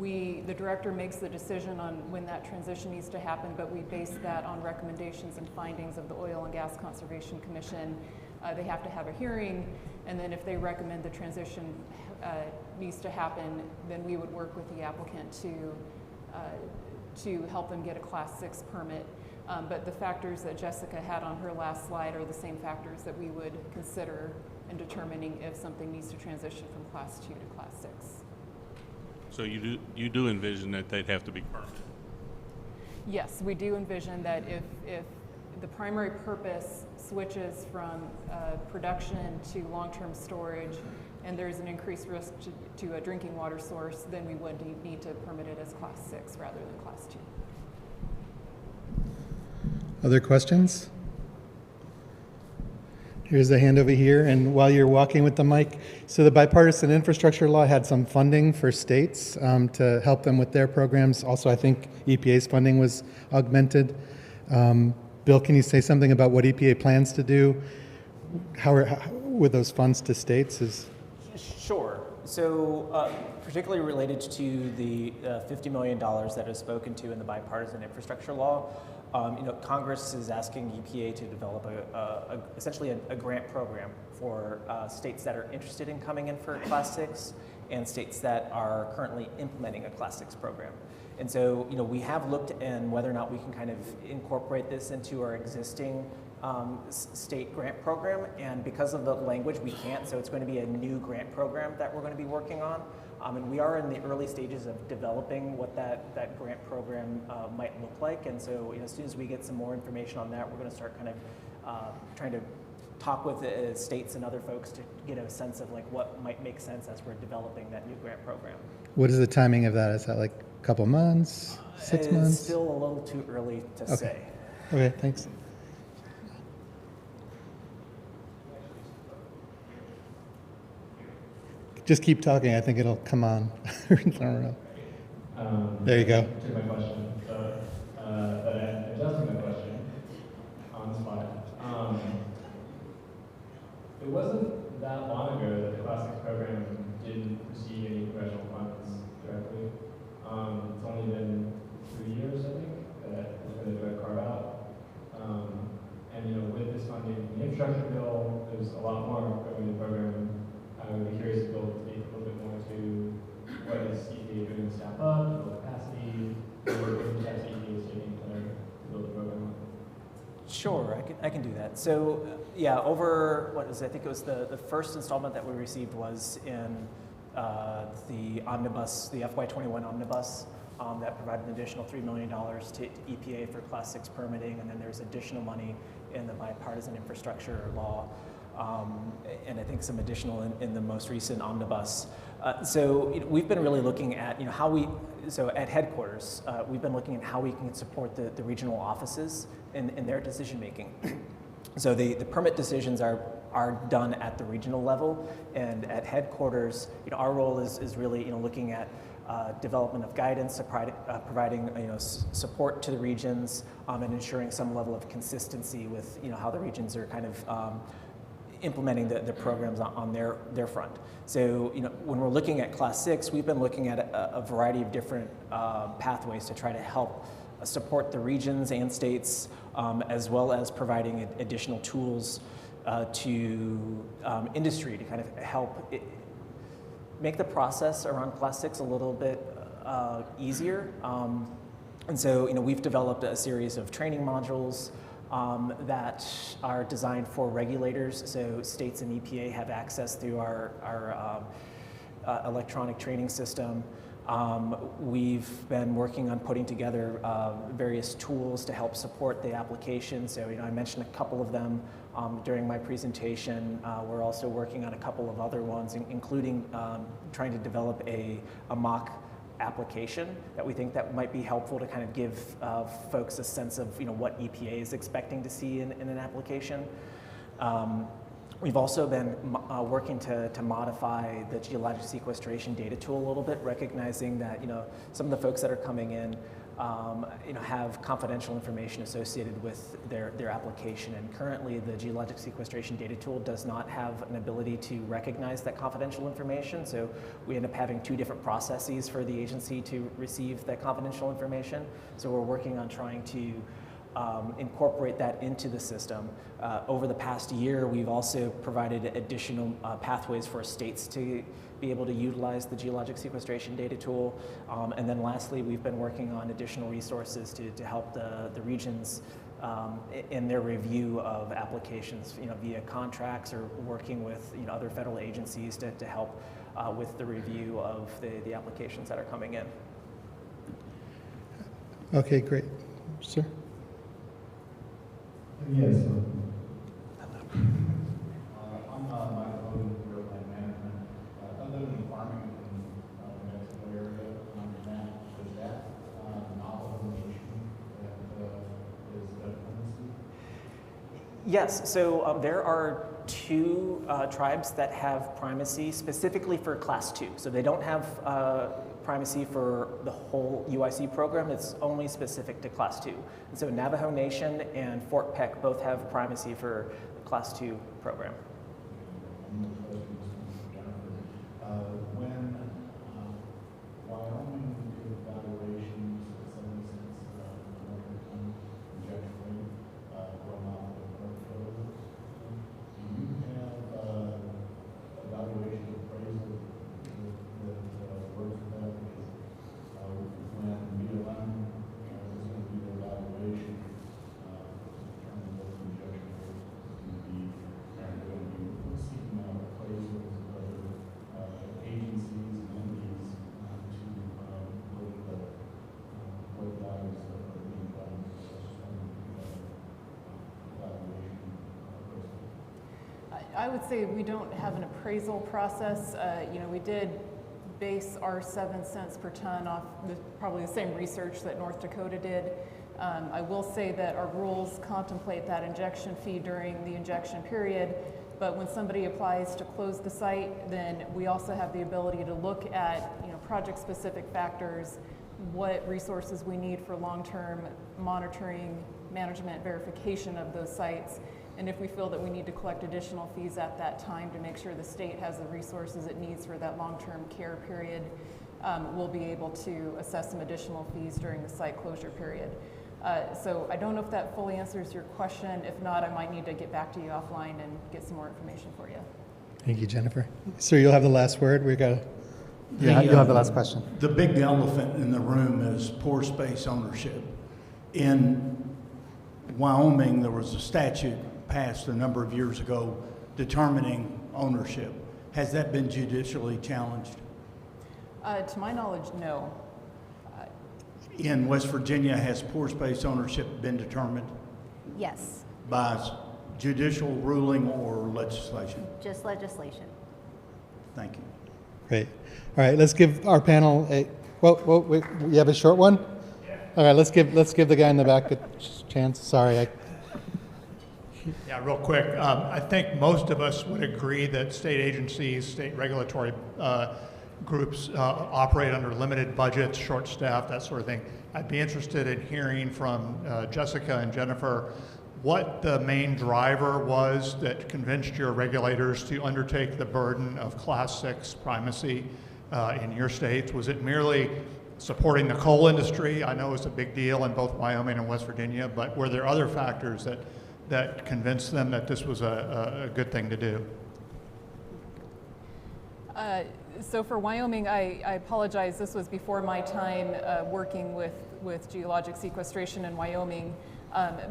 The director makes the decision on when that transition needs to happen, but we base that on recommendations and findings of the Oil and Gas Conservation Commission. They have to have a hearing, and then if they recommend the transition needs to happen, then we would work with the applicant to help them get a Class 6 permit. But the factors that Jessica had on her last slide are the same factors that we would consider in determining if something needs to transition from Class 2 to Class 6. So you do envision that they'd have to be permitted? Yes, we do envision that if the primary purpose switches from production to long-term storage and there's an increased risk to a drinking water source, then we would need to permit it as Class 6 rather than Class 2. Other questions? Here's a hand over here, and while you're walking with the mic, so the bipartisan infrastructure law had some funding for states to help them with their programs. Also, I think EPA's funding was augmented. Bill, can you say something about what EPA plans to do with those funds to states? Sure. So particularly related to the $50 million that is spoken to in the bipartisan infrastructure law, Congress is asking EPA to develop essentially a grant program for states that are interested in coming in for Class 6 and states that are currently implementing a Class 6 program. And so, we have looked in whether or not we can kind of incorporate this into our existing state grant program, and because of the language, we can't, so it's going to be a new grant program that we're going to be working on. And we are in the early stages of developing what that grant program might look like, and so as soon as we get some more information on that, we're going to start kind of trying to talk with the states and other folks to get a sense of like what might make sense as we're developing that new grant program. What is the timing of that? Is that like a couple months, 6 months? It's still a little too early to say. Okay, thanks. Just keep talking. I think it'll come on. I don't know. There you go. To my question. So, adjusting my question on the spot. It wasn't that long ago that the Class 6 program didn't receive any congressional funds directly. It's only been 3 years, I think, that there's been a direct carve out. And with this funding, the infrastructure bill, there's a lot more going in the program. I would be curious to go speak a little bit more to what is EPA doing to staff up, to build capacity, or what steps EPA is taking to build the program up. Sure, I can do that. So yeah, I think it was the first installment that we received was in the omnibus, the FY21 omnibus, that provided an additional $3 million to EPA for Class 6 permitting, and then there's additional money in the bipartisan infrastructure law. And I think some additional in the most recent omnibus. So we've been really looking at at headquarters, we've been looking at how we can support the regional offices in their decision making. So the permit decisions are done at the regional level, and at headquarters, our role is really looking at development of guidance, providing support to the regions, and ensuring some level of consistency with how the regions are kind of implementing the programs on their front. So when we're looking at Class 6, we've been looking at a variety of different pathways to try to help support the regions and states, as well as providing additional tools to industry to kind of help make the process around Class 6 a little bit easier. And so we've developed a series of training modules that are designed for regulators, so states and EPA have access through our electronic training system. We've been working on putting together various tools to help support the application. So I mentioned a couple of them during my presentation. We're also working on a couple of other ones, including trying to develop a mock application that we think that might be helpful to kind of give folks a sense of what EPA is expecting to see in an application. We've also been working to modify the geologic sequestration data tool a little bit, recognizing that some of the folks that are coming in have confidential information associated with their application, and currently the geologic sequestration data tool does not have an ability to recognize that confidential information, so we end up having two different processes for the agency to receive that confidential information. So we're working on trying to incorporate that into the system. Over the past year, we've also provided additional pathways for states to be able to utilize the geologic sequestration data tool. And then lastly, we've been working on additional resources to help the regions in their review of applications, via contracts or working with other federal agencies to help with the review of the applications that are coming in. Okay, great. Sir? Yes. I'm microphone real-time management. I live in farming in the Mexico area. Is that novel information that is dependency? Yes, so there are two tribes that have primacy specifically for Class 2. So they don't have primacy for the whole UIC program. It's only specific to Class 2. And so Navajo Nation and Fort Peck both have primacy for the Class 2 program. When Wyoming did evaluations, injection rate going off the current photos, do you have evaluation appraisal I would say we don't have an appraisal process. We did base our 7 cents per ton off probably the same research that North Dakota did. I will say that our rules contemplate that injection fee during the injection period, but when somebody applies to close the site, then we also have the ability to look at project-specific factors, what resources we need for long-term monitoring, management, verification of those sites, and if we feel that we need to collect additional fees at that time to make sure the state has the resources it needs for that long-term care period, we'll be able to assess some additional fees during the site closure period. So I don't know if that fully answers your question. If not, I might need to get back to you offline and get some more information for you. Thank you, Jennifer. Sir, you'll have the last word. You'll have the last question. The big elephant in the room is pore space ownership. In Wyoming, there was a statute passed a number of years ago determining ownership. Has that been judicially challenged? To my knowledge, no. In West Virginia, has pore space ownership been determined Yes, by judicial ruling or legislation? just legislation. Thank you. Great. All right, let's give our panel a, wait, you have a short one? Yeah. All right, let's give the guy in the back a chance. Sorry. Yeah, real quick. I think most of us would agree that state agencies, state regulatory groups operate under limited budgets, short staff, that sort of thing. I'd be interested in hearing from Jessica and Jennifer what the main driver was that convinced your regulators to undertake the burden of Class 6 primacy in your states. Was it merely supporting the coal industry? I know it's a big deal in both Wyoming and West Virginia, but were there other factors that convinced them that this was a good thing to do? So for Wyoming, I apologize, this was before my time working with geologic sequestration in Wyoming,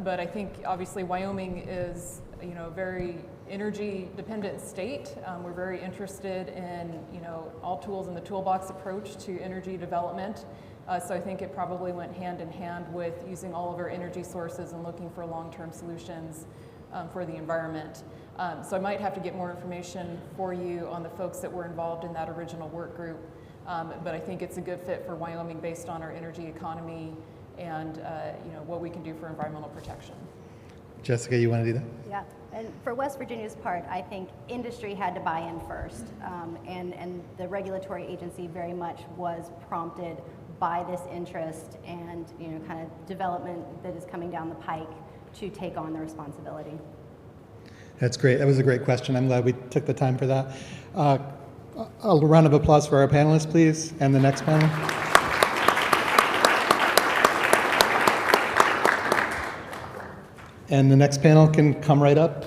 but I think obviously Wyoming is a very energy dependent state. We're very interested in all tools in the toolbox approach to energy development. So I think it probably went hand in hand with using all of our energy sources and looking for long-term solutions for the environment. So I might have to get more information for you on the folks that were involved in that original work group. But I think it's a good fit for Wyoming based on our energy economy and what we can do for environmental protection. Jessica, you want to do that? Yeah, and for West Virginia's part, I think industry had to buy in first, and the regulatory agency very much was prompted by this interest and kind of development that is coming down the pike to take on the responsibility. That's great. That was a great question. I'm glad we took the time for that. A round of applause for our panelists, please, and the next panel. And the next panel can come right up.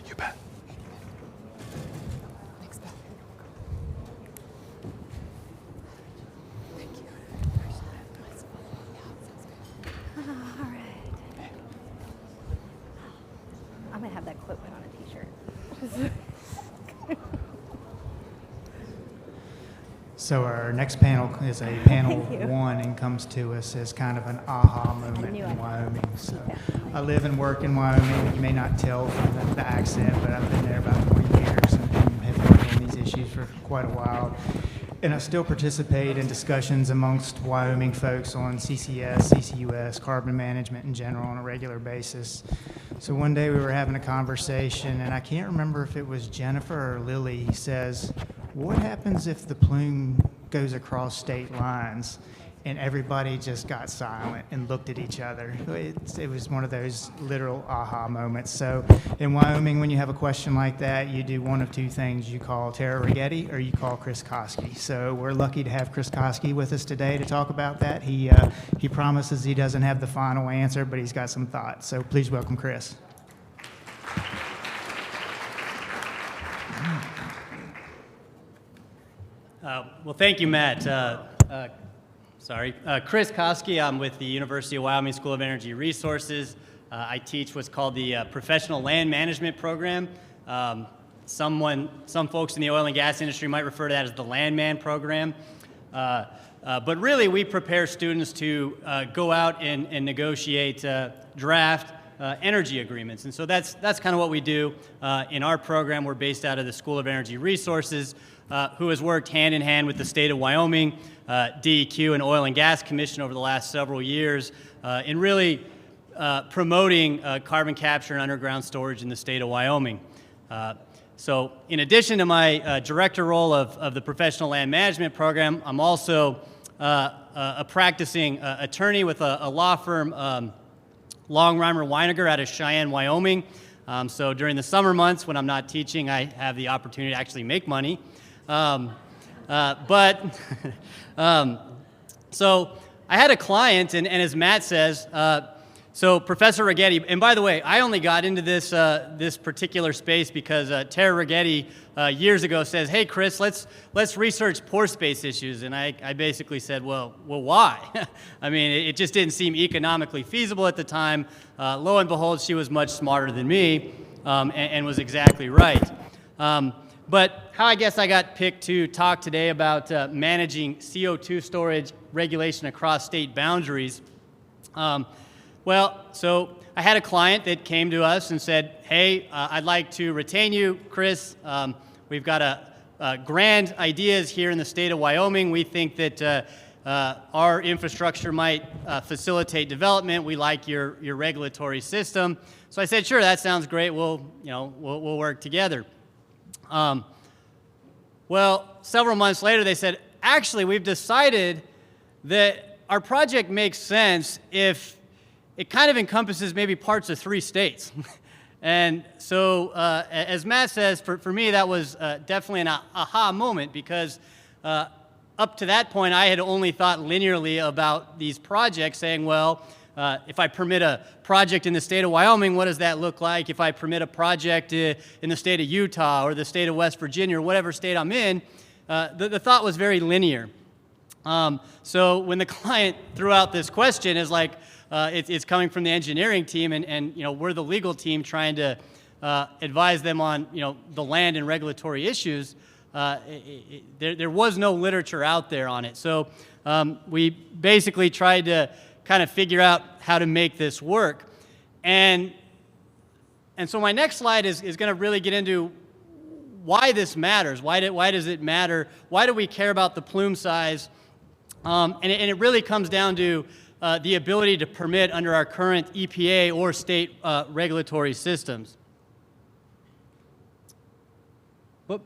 You bet. I'm gonna have that quote put on a t-shirt. So our next panel is a panel one and comes to us as kind of an aha moment in Wyoming. So I live and work in Wyoming. You may not tell from the accent, but I've been there about 20 years and have worked on these issues for quite a while. And I still participate in discussions amongst Wyoming folks on CCS, CCUS, carbon management in general on a regular basis. So one day we were having a conversation, and I can't remember if it was Jennifer or Lily. He says, what happens if the plume goes across state lines? And everybody just got silent and looked at each other. It was one of those literal aha moments. So in Wyoming, when you have a question like that, you do one of two things. You call Tara Rigetti or you call Kris Koski. So we're lucky to have Kris Koski with us today to talk about that. He promises he doesn't have the final answer, but he's got some thoughts. So please welcome Kris. Well, thank you, Matt. Kris Koski. I'm with the University of Wyoming School of Energy Resources. I teach what's called the Professional Land Management Program. Some folks in the oil and gas industry might refer to that as the Landman Program. But really, we prepare students to go out and negotiate draft energy agreements. And so that's kind of what we do in our program. We're based out of the School of Energy Resources, who has worked hand in hand with the state of Wyoming, DEQ, and Oil and Gas Commission over the last several years in really promoting carbon capture and underground storage in the state of Wyoming. So in addition to my director role of the Professional Land Management Program, I'm also a practicing attorney with a law firm, Longheimer Weiniger out of Cheyenne, Wyoming. So during the summer months when I'm not teaching, I have the opportunity to actually make money. So I had a client, and as Matt says, so Professor Righetti, and by the way, I only got into this this particular space because Tara Righetti years ago says, "Hey, Kris, let's research pore space issues," and I basically said, "Well, why?" I mean, it just didn't seem economically feasible at the time. Lo and behold, she was much smarter than me, and was exactly right. But how I guess I got picked to talk today about managing CO2 storage regulation across state boundaries. Well, so I had a client that came to us and said, "Hey, I'd like to retain you, Kris. We've got grand ideas here in the state of Wyoming. We think that our infrastructure might facilitate development. We like your regulatory system." So I said, "Sure, that sounds great. We'll work together." Well, several months later, they said, "Actually, we've decided that our project makes sense if it kind of encompasses maybe parts of 3 states." And so, as Matt says, for me, that was definitely an aha moment, because up to that point, I had only thought linearly about these projects, saying, well, if I permit a project in the state of Wyoming, what does that look like? If I permit a project in the state of Utah or the state of West Virginia or whatever state I'm in, the thought was very linear. So when the client threw out this question, is like, it's coming from the engineering team, and we're the legal team trying to advise them on the land and regulatory issues. There was no literature out there on it, so we basically tried to kind of figure out how to make this work. And so my next slide is going to really get into why this matters. Why does it matter? Why do we care about the plume size? And it really comes down to the ability to permit under our current EPA or state regulatory systems. Whoop.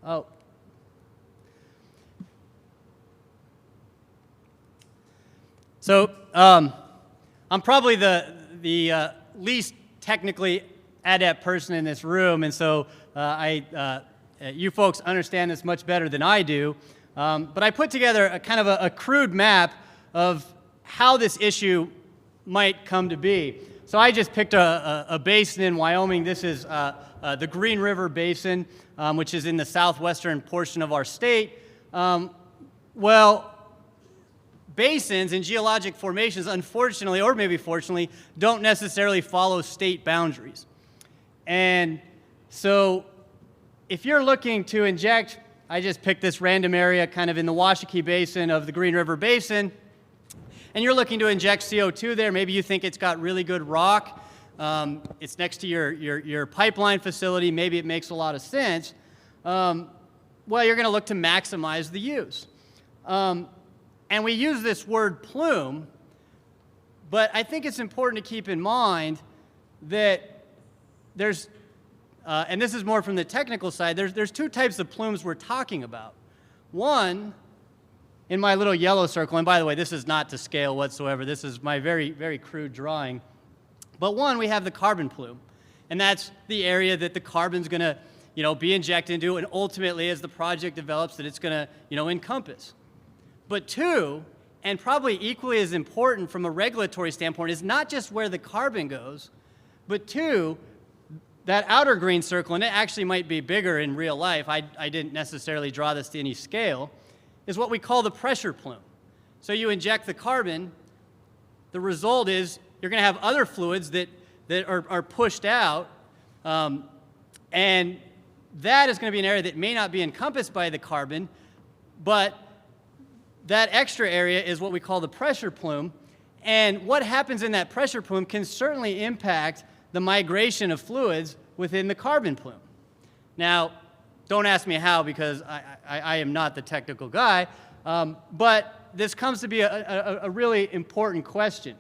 Oh. So I'm probably the least technically adept person in this room, and so you folks understand this much better than I do. But I put together a kind of a crude map of how this issue might come to be. So I just picked a basin in Wyoming. This is the Green River Basin, which is in the southwestern portion of our state. Well, basins and geologic formations, unfortunately, or maybe fortunately, don't necessarily follow state boundaries. And so if you're looking to inject, I just picked this random area kind of in the Washakie Basin of the Green River Basin, and you're looking to inject CO2 there. Maybe you think it's got really good rock. It's next to your pipeline facility. Maybe it makes a lot of sense. Well, you're going to look to maximize the use. And we use this word plume, but I think it's important to keep in mind that there's and this is more from the technical side, there's 2 types of plumes we're talking about. One, in my little yellow circle, and by the way, this is not to scale whatsoever, this is my very, very crude drawing. But one, we have the carbon plume, and that's the area that the carbon's going to be injected into, and ultimately, as the project develops, that it's going to encompass. But 2, and probably equally as important from a regulatory standpoint, is not just where the carbon goes, but 2, that outer green circle, and it actually might be bigger in real life, I didn't necessarily draw this to any scale, is what we call the pressure plume. So you inject the carbon, the result is you're going to have other fluids that are pushed out, and that is going to be an area that may not be encompassed by the carbon, but that extra area is what we call the pressure plume. And what happens in that pressure plume can certainly impact the migration of fluids within the carbon plume. Now, don't ask me how, because I am not the technical guy, but this comes to be a really important question.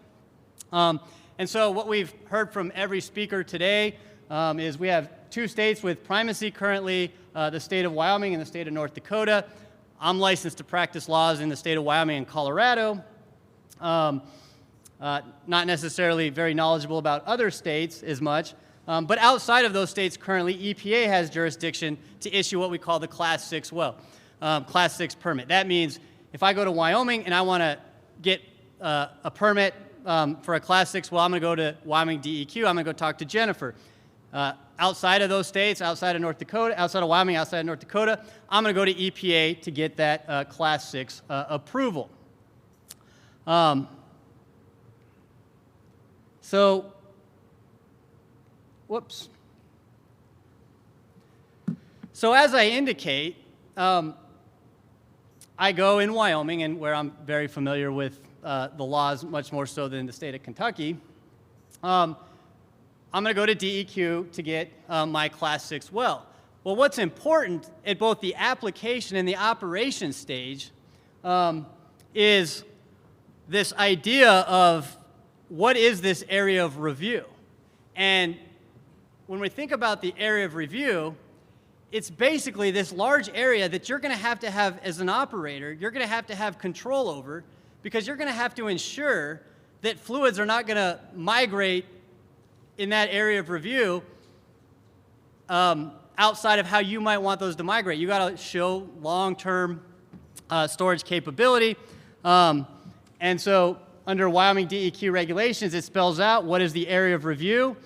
And so what we've heard from every speaker today is we have two states with primacy currently, the state of Wyoming and the state of North Dakota. I'm licensed to practice laws in the state of Wyoming and Colorado. Not necessarily very knowledgeable about other states as much, but outside of those states currently, EPA has jurisdiction to issue what we call the Class 6 well, Class 6 permit. That means if I go to Wyoming and I want to get a permit for a Class 6 well, I'm going to go to Wyoming DEQ. I'm going to go talk to Jennifer. Outside of those states, outside of North Dakota, outside of Wyoming, outside of North Dakota, I'm going to go to EPA to get that Class 6 approval. So, whoops. So as I indicate, I go in Wyoming, and where I'm very familiar with the laws, much more so than the state of Kentucky. I'm going to go to DEQ to get my Class 6 well. Well, what's important at both the application and the operation stage is this idea of what is this area of review? And when we think about the area of review, it's basically this large area that you're going to have as an operator, you're going to have control over, because you're going to have to ensure that fluids are not going to migrate in that area of review outside of how you might want those to migrate. You got to show long-term storage capability. And so under Wyoming DEQ regulations, it spells out what is the area of review.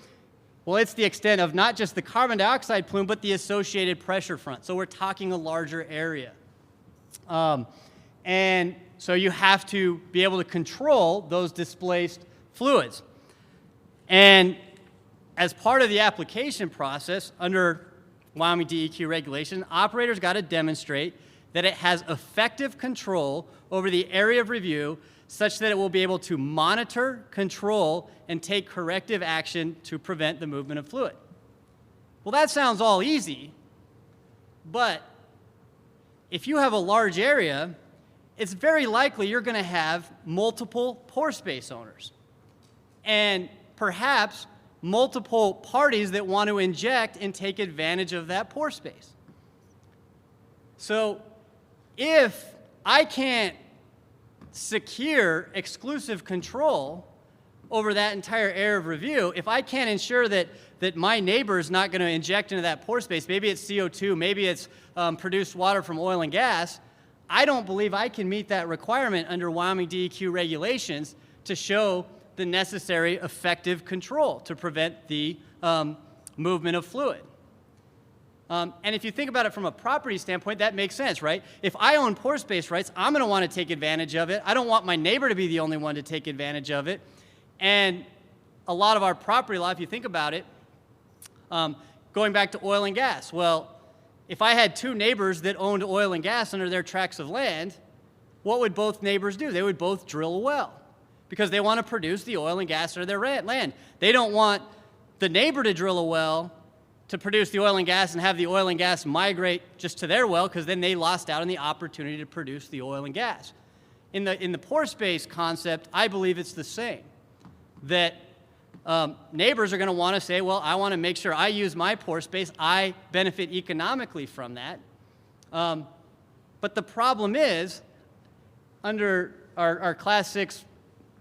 Well, it's the extent of not just the carbon dioxide plume, but the associated pressure front. So we're talking a larger area. And so you have to be able to control those displaced fluids. And as part of the application process, under Wyoming DEQ regulation, operators got to demonstrate that it has effective control over the area of review such that it will be able to monitor, control, and take corrective action to prevent the movement of fluid. Well, that sounds all easy, but if you have a large area, it's very likely you're going to have multiple pore space owners and perhaps multiple parties that want to inject and take advantage of that pore space. So if I can't secure exclusive control over that entire area of review, if I can't ensure that my neighbor is not going to inject into that pore space, maybe it's CO2, maybe it's produced water from oil and gas, I don't believe I can meet that requirement under Wyoming DEQ regulations to show the necessary effective control to prevent the movement of fluid. And if you think about it from a property standpoint, that makes sense, right? If I own pore space rights, I'm going to want to take advantage of it. I don't want my neighbor to be the only one to take advantage of it. And a lot of our property law, if you think about it, going back to oil and gas, well, if I had two neighbors that owned oil and gas under their tracts of land, what would both neighbors do? They would both drill a well because they want to produce the oil and gas under their land. They don't want the neighbor to drill a well to produce the oil and gas and have the oil and gas migrate just to their well, because then they lost out on the opportunity to produce the oil and gas. In the pore space concept, I believe it's the same. That neighbors are going to want to say, well, I want to make sure I use my pore space. I benefit economically from that. But the problem is, under our Class 6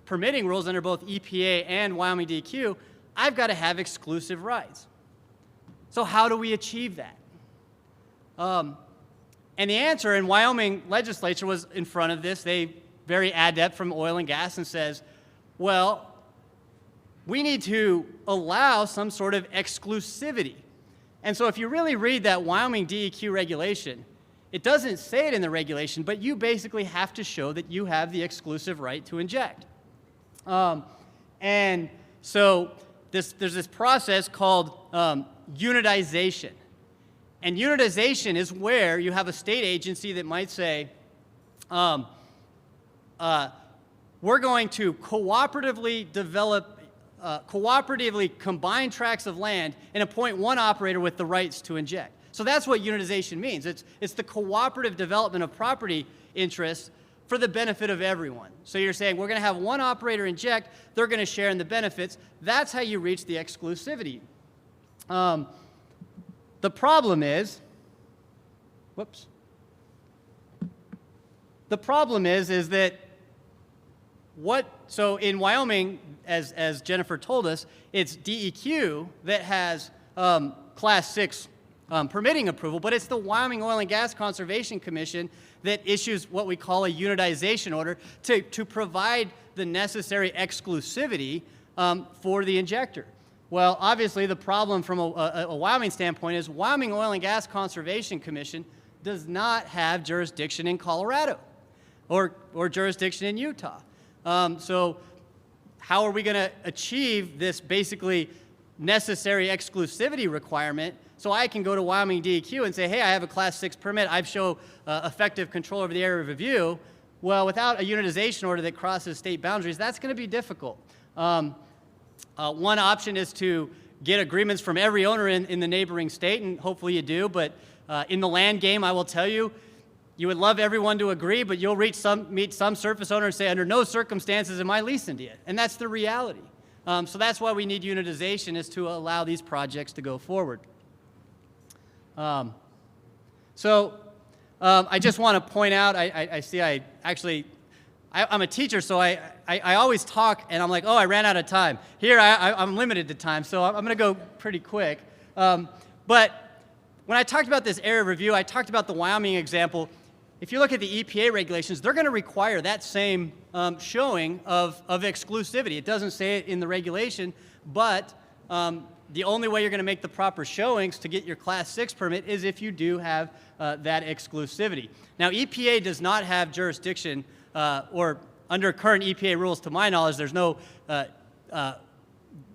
permitting rules under both EPA and Wyoming DEQ, I've got to have exclusive rights. So how do we achieve that? And the answer in Wyoming legislature was in front of this. They, very adept from oil and gas, and says, well, we need to allow some sort of exclusivity. And so if you really read that Wyoming DEQ regulation, it doesn't say it in the regulation, but you basically have to show that you have the exclusive right to inject. And so there's this process called unitization. And unitization is where you have a state agency that might say, we're going to cooperatively develop, cooperatively combine tracts of land and appoint one operator with the rights to inject. So that's what unitization means. It's the cooperative development of property interests for the benefit of everyone. So you're saying we're going to have one operator inject, they're going to share in the benefits. That's how you reach the exclusivity. The problem is, the problem is that so in Wyoming, as Jennifer told us, it's DEQ that has Class 6 permitting approval, but it's the Wyoming Oil and Gas Conservation Commission that issues what we call a unitization order to provide the necessary exclusivity for the injector. Well, obviously, the problem from a Wyoming standpoint is Wyoming Oil and Gas Conservation Commission does not have jurisdiction in Colorado or jurisdiction in Utah. So how are we going to achieve this basically necessary exclusivity requirement so I can go to Wyoming DEQ and say, hey, I have a Class 6 permit, I show effective control over the area of review? Well, without a unitization order that crosses state boundaries, that's going to be difficult. One option is to get agreements from every owner in the neighboring state, and hopefully you do, but in the land game, I will tell you, you would love everyone to agree, but you'll meet some surface owner and say, under no circumstances am I leasing to you, and that's the reality. So that's why we need unitization, is to allow these projects to go forward. I just want to point out, I'm a teacher, so I always talk, and I'm like, oh, I ran out of time. Here, I'm limited to time, so I'm going to go pretty quick. But when I talked about this area review, I talked about the Wyoming example. If you look at the EPA regulations, they're going to require that same showing of exclusivity. It doesn't say it in the regulation, but the only way you're going to make the proper showings to get your Class 6 permit is if you do have that exclusivity. Now, EPA does not have jurisdiction, or under current EPA rules, to my knowledge, there's no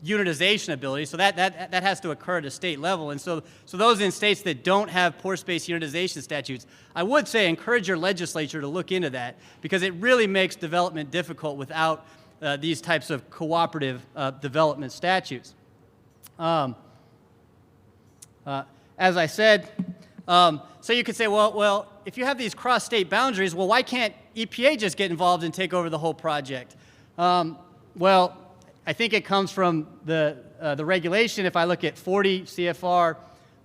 unitization ability, so that has to occur at a state level. And so those in states that don't have pore space unitization statutes, I would say encourage your legislature to look into that, because it really makes development difficult without these types of cooperative development statutes. As I said, so you could say, well, if you have these cross-state boundaries, well, why can't EPA just get involved and take over the whole project? Well, I think it comes from the regulation. If I look at 40 CFR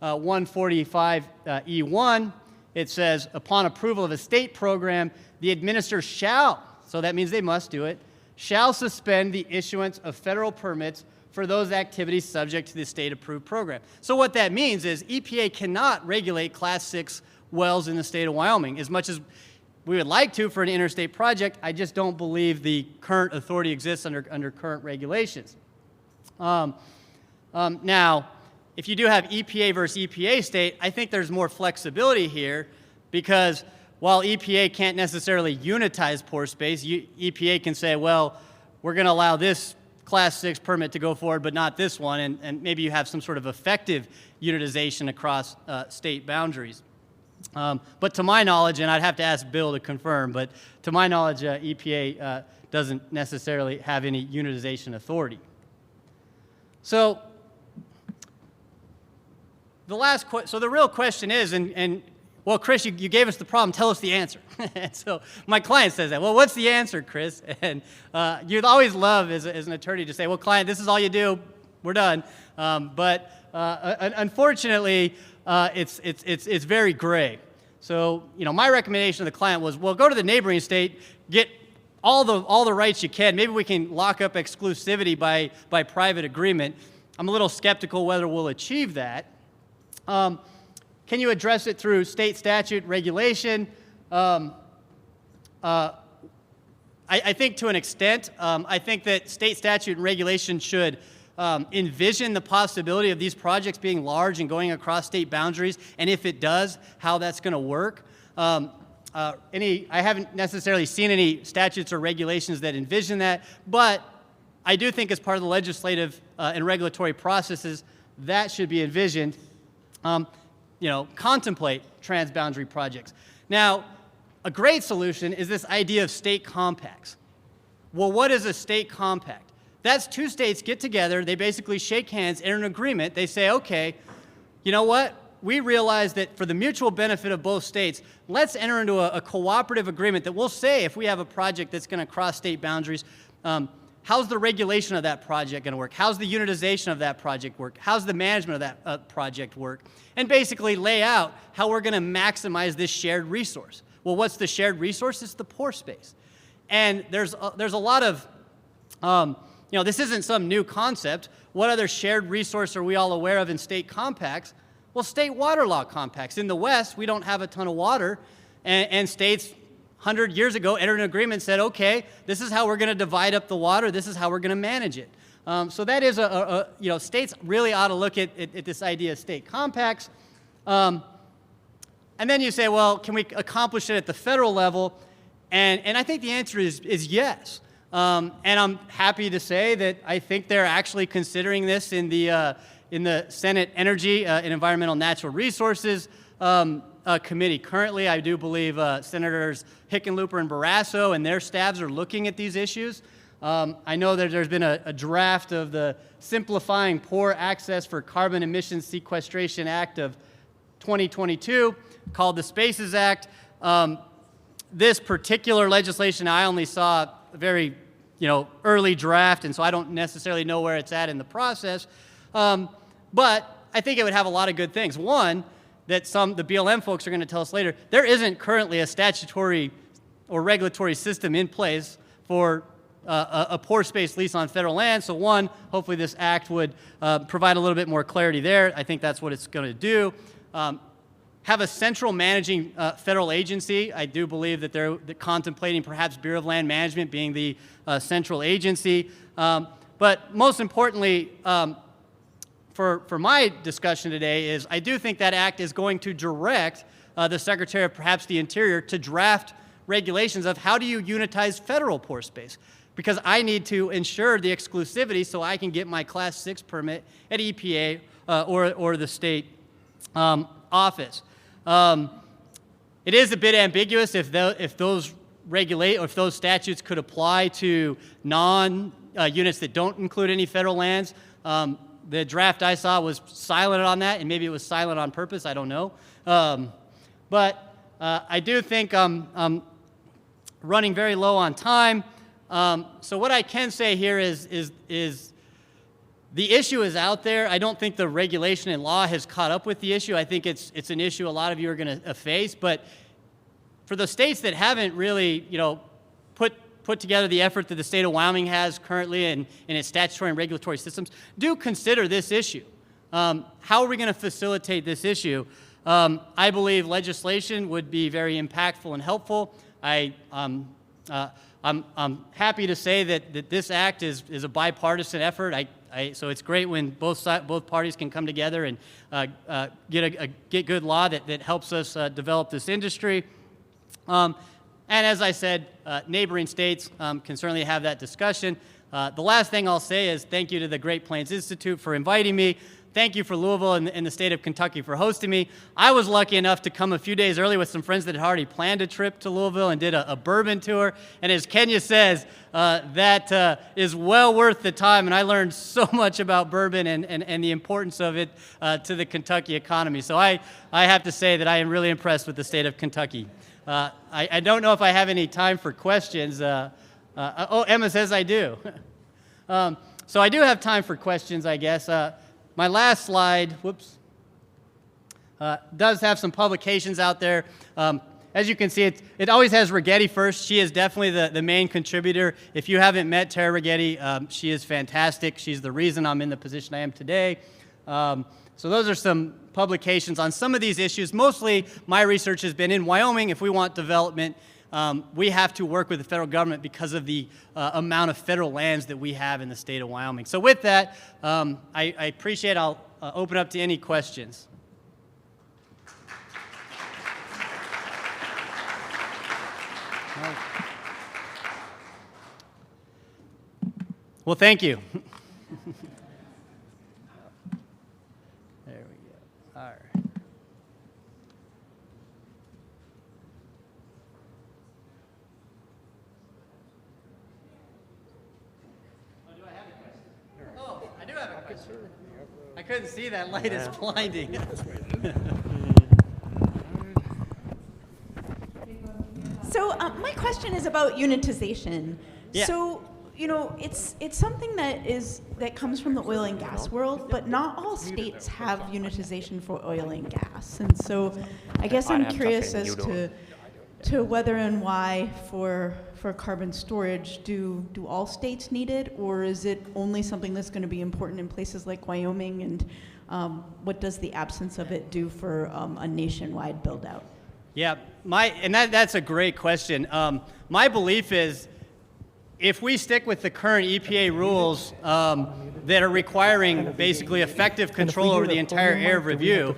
145E1, it says, upon approval of a state program, the administrator shall, so that means they must do it, shall suspend the issuance of federal permits for those activities subject to the state-approved program. So what that means is EPA cannot regulate Class 6 wells in the state of Wyoming. As much as we would like to for an interstate project, I just don't believe the current authority exists under current regulations. Now, if you do have EPA versus EPA state, I think there's more flexibility here, because while EPA can't necessarily unitize pore space, EPA can say, well, we're going to allow this Class 6 permit to go forward, but not this one, and maybe you have some sort of effective unitization across state boundaries. But to my knowledge, and I'd have to ask Bill to confirm, but to my knowledge, EPA doesn't necessarily have any unitization authority. So the real question is, well, Kris, you gave us the problem, tell us the answer. And so my client says that, well, what's the answer, Kris? And you'd always love, as an attorney, to say, well, client, this is all you do, we're done. But unfortunately, it's very gray. So, my recommendation to the client was, well, go to the neighboring state, get all the rights you can. Maybe we can lock up exclusivity by private agreement. I'm a little skeptical whether we'll achieve that. Can you address it through state statute regulation? I think to an extent. I think that state statute and regulation should envision the possibility of these projects being large and going across state boundaries, and if it does, how that's going to work. I haven't necessarily seen any statutes or regulations that envision that, but I do think as part of the legislative and regulatory processes, that should be envisioned. contemplate transboundary projects. Now, a great solution is this idea of state compacts. Well, what is a state compact? That's two states get together, they basically shake hands, enter an agreement, they say, okay, you know what? We realize that for the mutual benefit of both states, let's enter into a cooperative agreement that will say if we have a project that's going to cross state boundaries, how's the regulation of that project going to work? How's the unitization of that project work? How's the management of that project work? And basically lay out how we're going to maximize this shared resource. Well, what's the shared resource? It's the pore space. And there's a lot of, this isn't some new concept. What other shared resource are we all aware of in state compacts? Well, state water law compacts. In the West, we don't have a ton of water, and states 100 years ago entered an agreement and said, okay, this is how we're going to divide up the water, this is how we're going to manage it. So that is states really ought to look at this idea of state compacts. And then you say, well, can we accomplish it at the federal level? And I think the answer is yes. And I'm happy to say that I think they're actually considering this in the Senate Energy and Environmental Natural Resources Committee. Currently, I do believe Senators Hickenlooper and Barrasso and their staffs are looking at these issues. I know that there's been a draft of the Simplifying Pore Access for Carbon Emissions Sequestration Act of 2022 called the Spaces Act. This particular legislation, I only saw a very early draft, and so I don't necessarily know where it's at in the process. But I think it would have a lot of good things. One, that the BLM folks are going to tell us later, there isn't currently a statutory or regulatory system in place for a pore space lease on federal land. So one, hopefully this act would provide a little bit more clarity there. I think that's what it's going to do. Have a central managing federal agency. I do believe that they're contemplating perhaps Bureau of Land Management being the central agency. But most importantly, for my discussion today is I do think that act is going to direct the Secretary of perhaps the Interior to draft regulations of how do you unitize federal pore space, because I need to ensure the exclusivity so I can get my Class 6 permit at EPA or the state office. It is a bit ambiguous if those statutes could apply to units that don't include any federal lands. The draft I saw was silent on that, and maybe it was silent on purpose. I don't know. But I do think I'm running very low on time. So what I can say here is the issue is out there. I don't think the regulation and law has caught up with the issue. I think it's an issue a lot of you are going to face. But for the states that haven't really, put together the effort that the state of Wyoming has currently in its statutory and regulatory systems, do consider this issue. How are we going to facilitate this issue? I believe legislation would be very impactful and helpful. I'm happy to say that this act is a bipartisan effort. So it's great when both parties can come together and get good law that helps us develop this industry. And as I said, neighboring states can certainly have that discussion. The last thing I'll say is thank you to the Great Plains Institute for inviting me. Thank you for Louisville and the state of Kentucky for hosting me. I was lucky enough to come a few days early with some friends that had already planned a trip to Louisville and did a bourbon tour. And as Kenya says, that is well worth the time. And I learned so much about bourbon and the importance of it to the Kentucky economy. So I have to say that I am really impressed with the state of Kentucky. I don't know if I have any time for questions. Oh, Emma says I do. So I do have time for questions, I guess. My last slide, does have some publications out there. As you can see, it always has Righetti first. She is definitely the main contributor. If you haven't met Tara Righetti, she is fantastic. She's the reason I'm in the position I am today. So those are some publications on some of these issues. Mostly my research has been in Wyoming. If we want development, we have to work with the federal government because of the amount of federal lands that we have in the state of Wyoming. So with that, I appreciate it. I'll open up to any questions. Well, thank you. There we go. All right. I couldn't see that light. It's blinding. So my question is about unitization. Yeah. So, it's something that comes from the oil and gas world, but not all states have unitization for oil and gas. And so I guess I'm curious as to whether and why for carbon storage, do all states need it, or is it only something that's going to be important in places like Wyoming, and what does the absence of it do for a nationwide build out? Yeah, that's a great question. My belief is, if we stick with the current EPA rules that are requiring basically effective control over the entire area of review,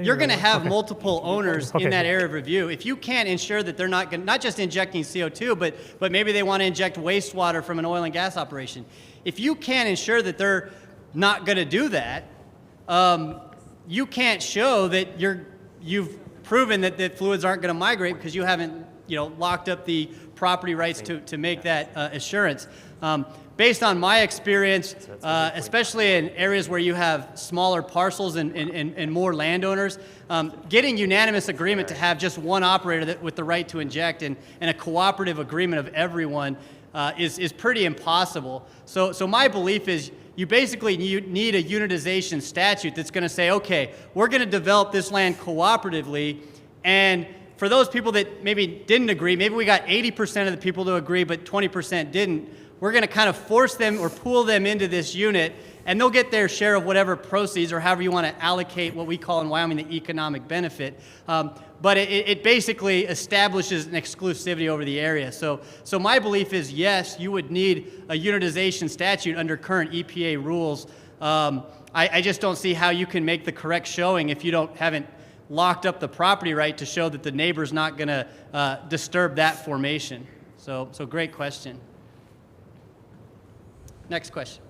you're going to have multiple owners in that area of review. If you can't ensure that they're not just injecting CO2, but maybe they want to inject wastewater from an oil and gas operation. If you can't ensure that they're not going to do that, you can't show that you've proven that the fluids aren't going to migrate because you haven't locked up the property rights to make that assurance. Based on my experience, especially in areas where you have smaller parcels and more landowners, getting unanimous agreement to have just one operator with the right to inject and a cooperative agreement of everyone is pretty impossible. So my belief is you basically need a unitization statute that's going to say, okay, we're going to develop this land cooperatively, and for those people that maybe didn't agree, maybe we got 80% of the people to agree, but 20% didn't, we're going to kind of force them or pool them into this unit, and they'll get their share of whatever proceeds or however you want to allocate what we call in Wyoming the economic benefit. But it basically establishes an exclusivity over the area. So my belief is, yes, you would need a unitization statute under current EPA rules. I just don't see how you can make the correct showing if you haven't locked up the property right to show that the neighbor's not going to disturb that formation. So great question. Next question.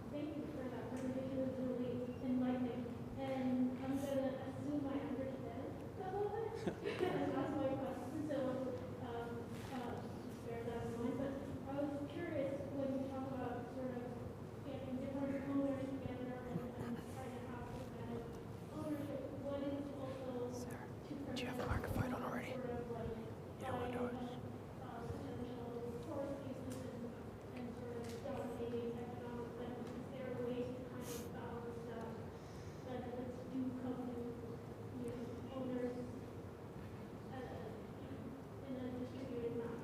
Thank you for that presentation. It was really enlightening. And I'm going to assume I understand some of it and ask my question. So just bear that in mind. But I was curious when you talk about sort of getting different owners together and trying to have this kind of ownership, what is also to prevent do you have the microphone on already? Sort of like potential forest uses and sort of dominating economic benefits. Is there a way to kind of balance that benefits do come to owners in a distributed manner?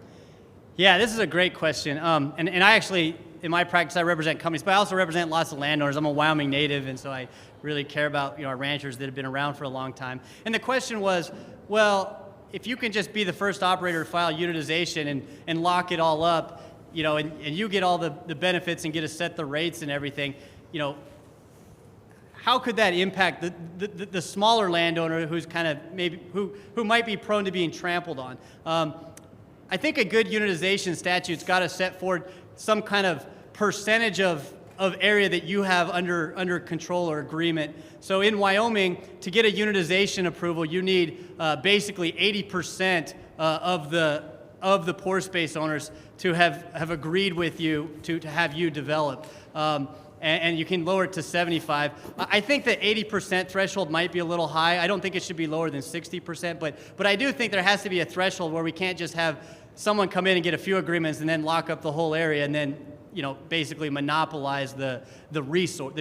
Yeah, this is a great question. And I actually, in my practice, I represent companies, but I also represent lots of landowners. I'm a Wyoming native, and so I really care about our ranchers that have been around for a long time. And the question was, well, if you can just be the first operator to file unitization and lock it all up, and you get all the benefits and get to set the rates and everything, how could that impact the smaller landowner who's kind of maybe who might be prone to being trampled on? I think a good unitization statute's got to set forward some kind of percentage of area that you have under control or agreement. So in Wyoming, to get a unitization approval, you need basically 80% of the pore space owners to have agreed with you to have you develop. And you can lower it to 75. I think the 80% threshold might be a little high. I don't think it should be lower than 60%, but I do think there has to be a threshold where we can't just have someone come in and get a few agreements and then lock up the whole area and then basically monopolize the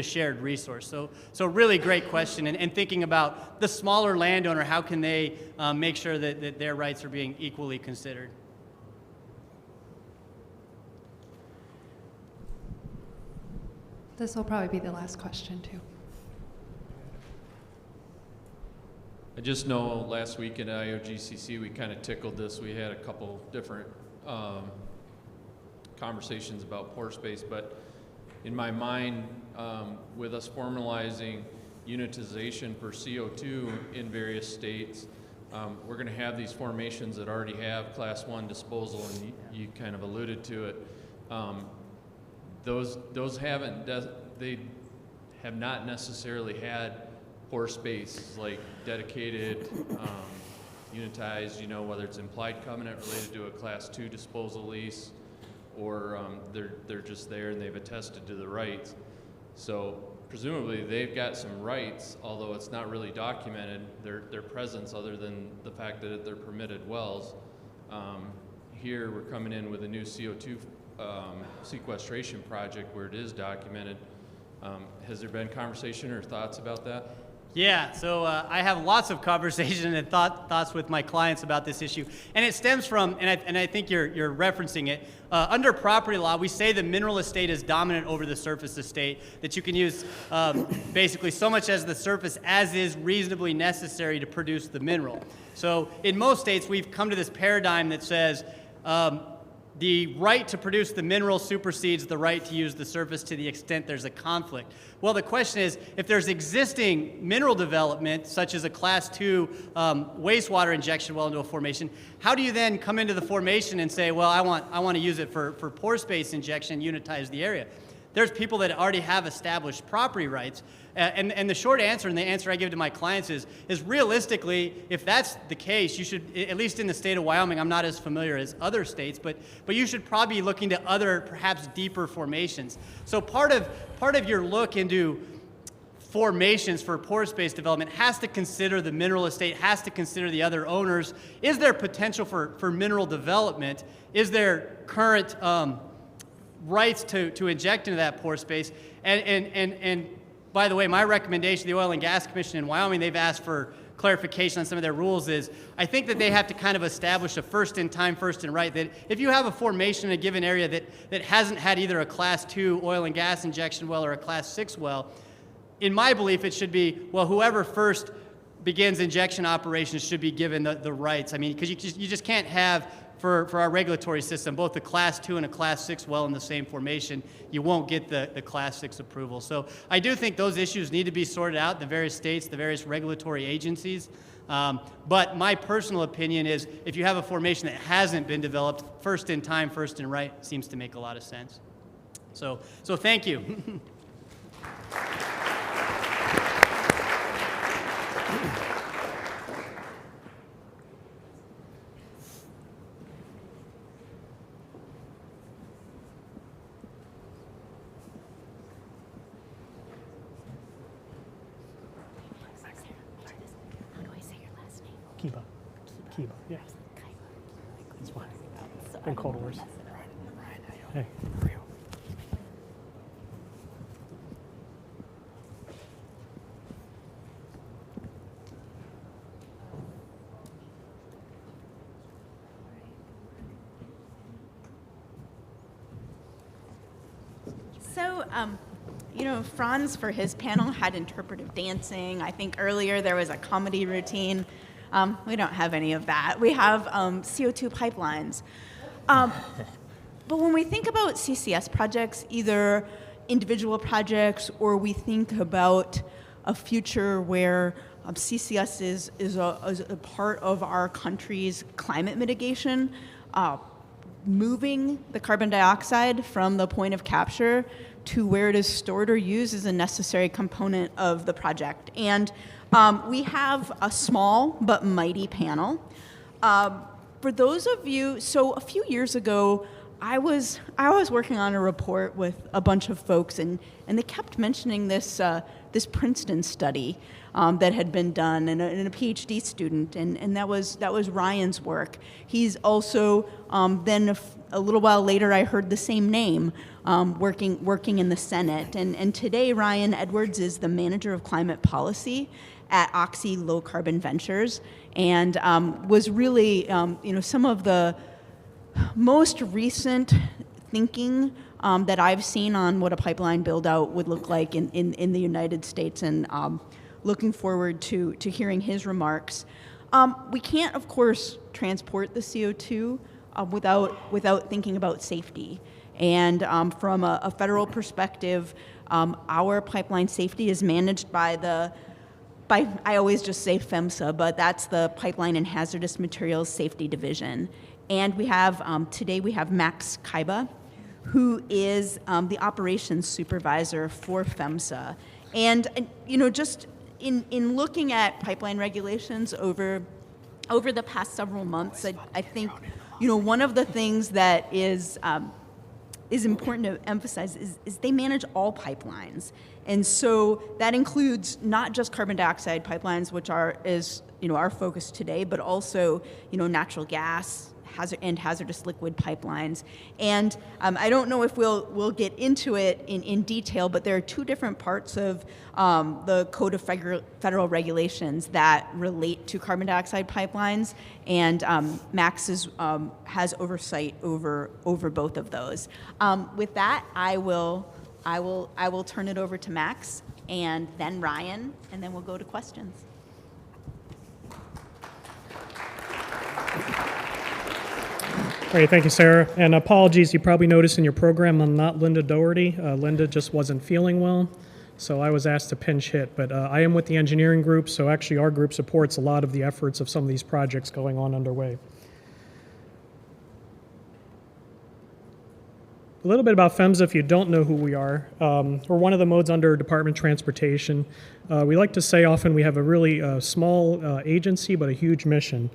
shared resource. So really great question. And thinking about the smaller landowner, how can they make sure that their rights are being equally considered? This will probably be the last question, too. I just know last week at IOGCC we kind of tickled this. We had a couple different conversations about pore space, but in my mind, with us formalizing unitization for CO2 in various states, we're going to have these formations that already have Class 1 disposal, and you kind of alluded to it. Those they have not necessarily had pore space like dedicated unitized, you know, whether it's implied covenant related to a Class 2 disposal lease, or they're just there and they've attested to the rights. So presumably they've got some rights, although it's not really documented, their presence other than the fact that they're permitted wells. Here we're coming in with a new CO2 sequestration project where it is documented. Has there been conversation or thoughts about that? Yeah, so I have lots of conversation and thoughts with my clients about this issue, and it stems from, and I think you're referencing it. Under property law, we say the mineral estate is dominant over the surface estate, that you can use basically so much as the surface as is reasonably necessary to produce the mineral. So in most states, we've come to this paradigm that says the right to produce the mineral supersedes the right to use the surface to the extent there's a conflict. Well, the question is, if there's existing mineral development, such as a Class 2 wastewater injection well into a formation, how do you then come into the formation and say, well, I want to use it for pore space injection, unitize the area? There's people that already have established property rights. And the short answer, and the answer I give to my clients is realistically, if that's the case, you should, at least in the state of Wyoming, I'm not as familiar as other states, but you should probably be looking to other, perhaps deeper formations. So part of your look into formations for pore space development has to consider the mineral estate, has to consider the other owners. Is there potential for mineral development? Is there current rights to inject into that pore space? And by the way, my recommendation, the Oil and Gas Commission in Wyoming, they've asked for clarification on some of their rules, is I think that they have to kind of establish a first in time, first in right, that if you have a formation in a given area that hasn't had either a Class 2 oil and gas injection well or a Class 6 well, in my belief, it should be, well, whoever first begins injection operations should be given the rights. I mean, because you just can't have, for our regulatory system, both a Class 2 and a Class 6 well in the same formation. You won't get the Class 6 approval. So I do think those issues need to be sorted out, the various states, the various regulatory agencies. But my personal opinion is if you have a formation that hasn't been developed, first in time, first in right seems to make a lot of sense. So thank you. Kiba, yeah. It's fine. Been Cold Wars. Hey. So, you know, Franz, for his panel, had interpretive dancing. I think earlier there was a comedy routine. We don't have any of that. We have CO2 pipelines. But when we think about CCS projects, either individual projects or we think about a future where CCS is a part of our country's climate mitigation, moving the carbon dioxide from the point of capture to where it is stored or used is a necessary component of the project. And we have a small but mighty panel. For those of you, so a few years ago, I was working on a report with a bunch of folks, and they kept mentioning this Princeton study that had been done, and a PhD student, and that was Ryan's work. He's also then a little while later, I heard the same name working in the Senate, and today Ryan Edwards is the manager of climate policy at Oxy Low Carbon Ventures, and was really some of the most recent thinking that I've seen on what a pipeline build-out would look like in the United States, and looking forward to hearing his remarks. We can't, of course, transport the CO2 without thinking about safety. And from a federal perspective, our pipeline safety is managed by I always just say PHMSA, but that's the Pipeline and Hazardous Materials Safety Division. And we have, today we have Max Kaiba, who is the operations supervisor for PHMSA. And just in looking at pipeline regulations over over the past several months, I think, one of the things that is important to emphasize is they manage all pipelines. And so that includes not just carbon dioxide pipelines, which is our focus today, but also, natural gas, hazardous liquid pipelines. And I don't know if we'll get into it in detail, but there are two different parts of the Code of Federal Regulations that relate to carbon dioxide pipelines, and Max has oversight over both of those. With that, I will turn it over to Max, and then Ryan, and then we'll go to questions. Great, thank you, Sarah. And apologies, you probably noticed in your program I'm not Linda Doherty. Linda just wasn't feeling well, so I was asked to pinch hit. But I am with the engineering group, so actually our group supports a lot of the efforts of some of these projects going on underway. A little bit about PHMSA if you don't know who we are. We're one of the modes under Department of Transportation. We like to say often we have a really small agency but a huge mission.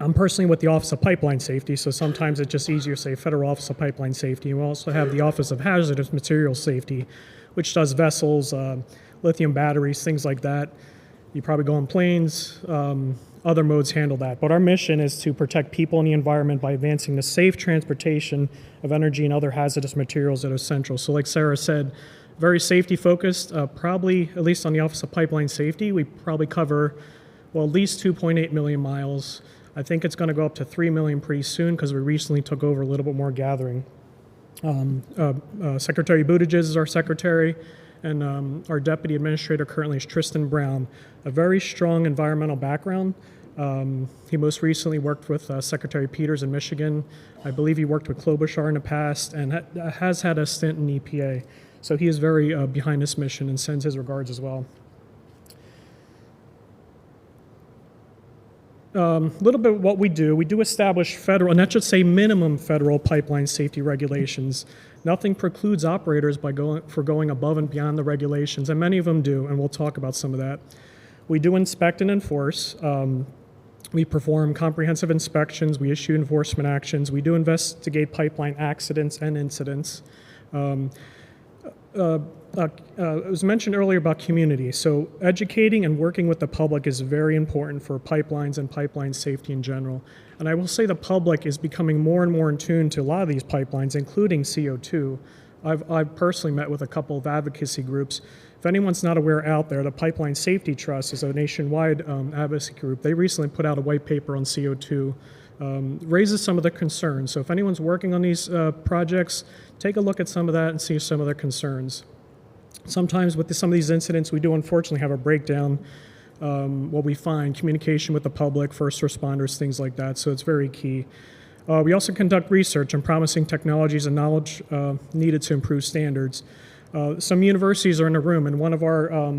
I'm personally with the Office of Pipeline Safety, so sometimes it's just easier to say Federal Office of Pipeline Safety. We also have the Office of Hazardous Materials Safety, which does vessels, lithium batteries, things like that. You probably go on planes. Other modes handle that. But our mission is to protect people and the environment by advancing the safe transportation of energy and other hazardous materials that are essential. So like Sarah said, very safety focused, probably, at least on the Office of Pipeline Safety, we probably cover, well, at least 2.8 million miles. I think it's going to go up to 3 million pretty soon because we recently took over a little bit more gathering. Secretary Buttigieg is our secretary, and our deputy administrator currently is Tristan Brown, a very strong environmental background. He most recently worked with Secretary Peters in Michigan. I believe he worked with Klobuchar in the past and has had a stint in EPA. So he is very behind this mission and sends his regards as well. A little bit what we do establish federal, and that should say minimum federal pipeline safety regulations. Nothing precludes operators for going above and beyond the regulations, and many of them do, and we'll talk about some of that. We do inspect and enforce. We perform comprehensive inspections. We issue enforcement actions. We do investigate pipeline accidents and incidents. It was mentioned earlier about community. So educating and working with the public is very important for pipelines and pipeline safety in general. And I will say the public is becoming more and more in tune to a lot of these pipelines, including CO2. I've personally met with a couple of advocacy groups. If anyone's not aware out there, the Pipeline Safety Trust is a nationwide advocacy group. They recently put out a white paper on CO2. Raises some of the concerns. So if anyone's working on these projects, take a look at some of that and see some of their concerns. Sometimes with some of these incidents, we do unfortunately have a breakdown. What we find, communication with the public, first responders, things like that. So it's very key. We also conduct research on promising technologies and knowledge needed to improve standards. Some universities are in the room, and one of our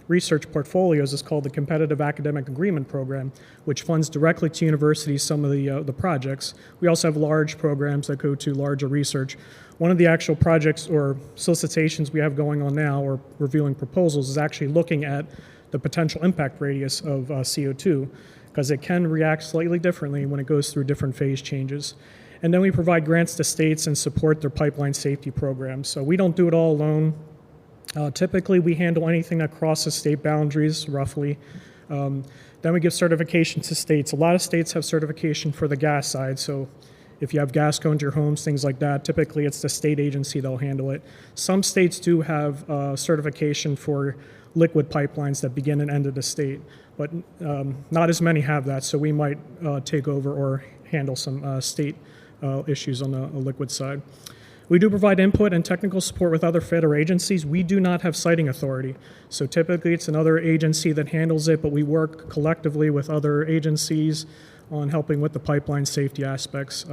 research portfolios is called the Competitive Academic Agreement Program, which funds directly to universities some of the projects. We also have large programs that go to larger research. One of the actual projects or solicitations we have going on now, or reviewing proposals, is actually looking at the potential impact radius of CO2, because it can react slightly differently when it goes through different phase changes. And then we provide grants to states and support their pipeline safety programs. So we don't do it all alone. Typically, we handle anything that crosses state boundaries, roughly. Then we give certification to states. A lot of states have certification for the gas side, so if you have gas going to your homes, things like that, typically it's the state agency that'll handle it. Some states do have certification for liquid pipelines that begin and end at the state, but not as many have that, so we might take over or handle some state issues on the liquid side. We do provide input and technical support with other federal agencies. We do not have siting authority. So typically it's another agency that handles it, but we work collectively with other agencies on helping with the pipeline safety aspects.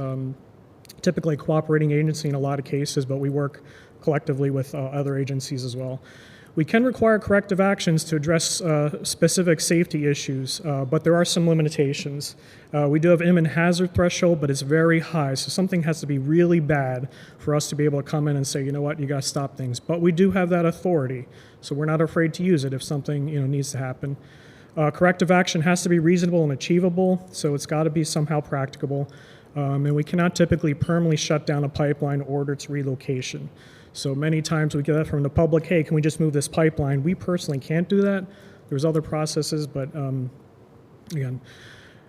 Typically a cooperating agency in a lot of cases, but we work collectively with other agencies as well. We can require corrective actions to address specific safety issues, but there are some limitations. We do have imminent hazard threshold, but it's very high, so something has to be really bad for us to be able to come in and say, you know what, you got to stop things. But we do have that authority, so we're not afraid to use it if something needs to happen. Corrective action has to be reasonable and achievable, so it's got to be somehow practicable. And we cannot typically permanently shut down a pipeline or order its relocation. So many times we get that from the public, hey, can we just move this pipeline? We personally can't do that. There's other processes, but again.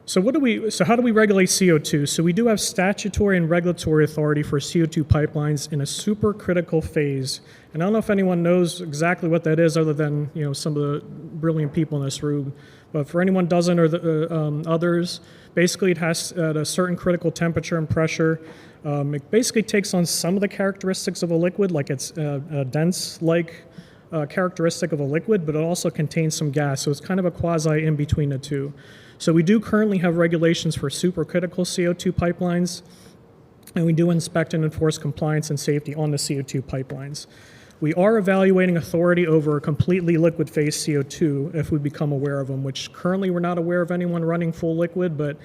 So how do we regulate CO2? So we do have statutory and regulatory authority for CO2 pipelines in a supercritical phase. And I don't know if anyone knows exactly what that is other than some of the brilliant people in this room. But for anyone doesn't or the, others, basically it has at a certain critical temperature and pressure. It basically takes on some of the characteristics of a liquid, like it's a dense-like characteristic of a liquid, but it also contains some gas. So it's kind of a quasi in between the two. So we do currently have regulations for supercritical CO2 pipelines, and we do inspect and enforce compliance and safety on the CO2 pipelines. We are evaluating authority over completely liquid phase CO2 if we become aware of them, which currently we're not aware of anyone running full liquid, but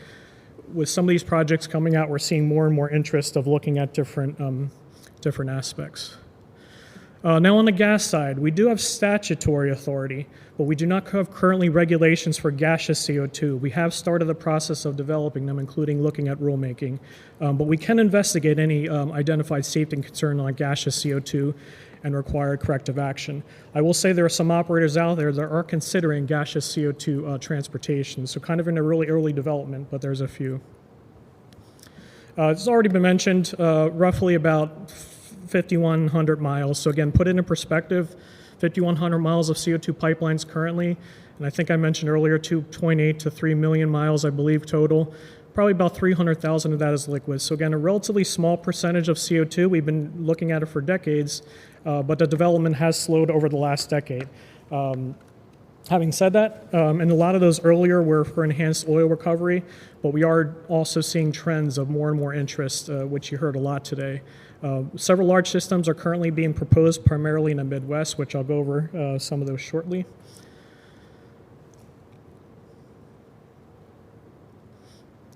with some of these projects coming out, we're seeing more and more interest of looking at different aspects. Now on the gas side, we do have statutory authority, but we do not have currently regulations for gaseous CO2. We have started the process of developing them, including looking at rulemaking, but we can investigate any identified safety concern on gaseous CO2 and require corrective action. I will say there are some operators out there that are considering gaseous CO2 transportation, so kind of in a really early development, but there's a few. It's already been mentioned, roughly about 5,100 miles. So again, put it in perspective, 5,100 miles of CO2 pipelines currently, and I think I mentioned earlier 2.8 to 3 million miles, I believe, total. Probably about 300,000 of that is liquid. So again, a relatively small percentage of CO2. We've been looking at it for decades, but the development has slowed over the last decade. Having said that, and a lot of those earlier were for enhanced oil recovery, but we are also seeing trends of more and more interest, which you heard a lot today. Several large systems are currently being proposed primarily in the Midwest, which I'll go over some of those shortly.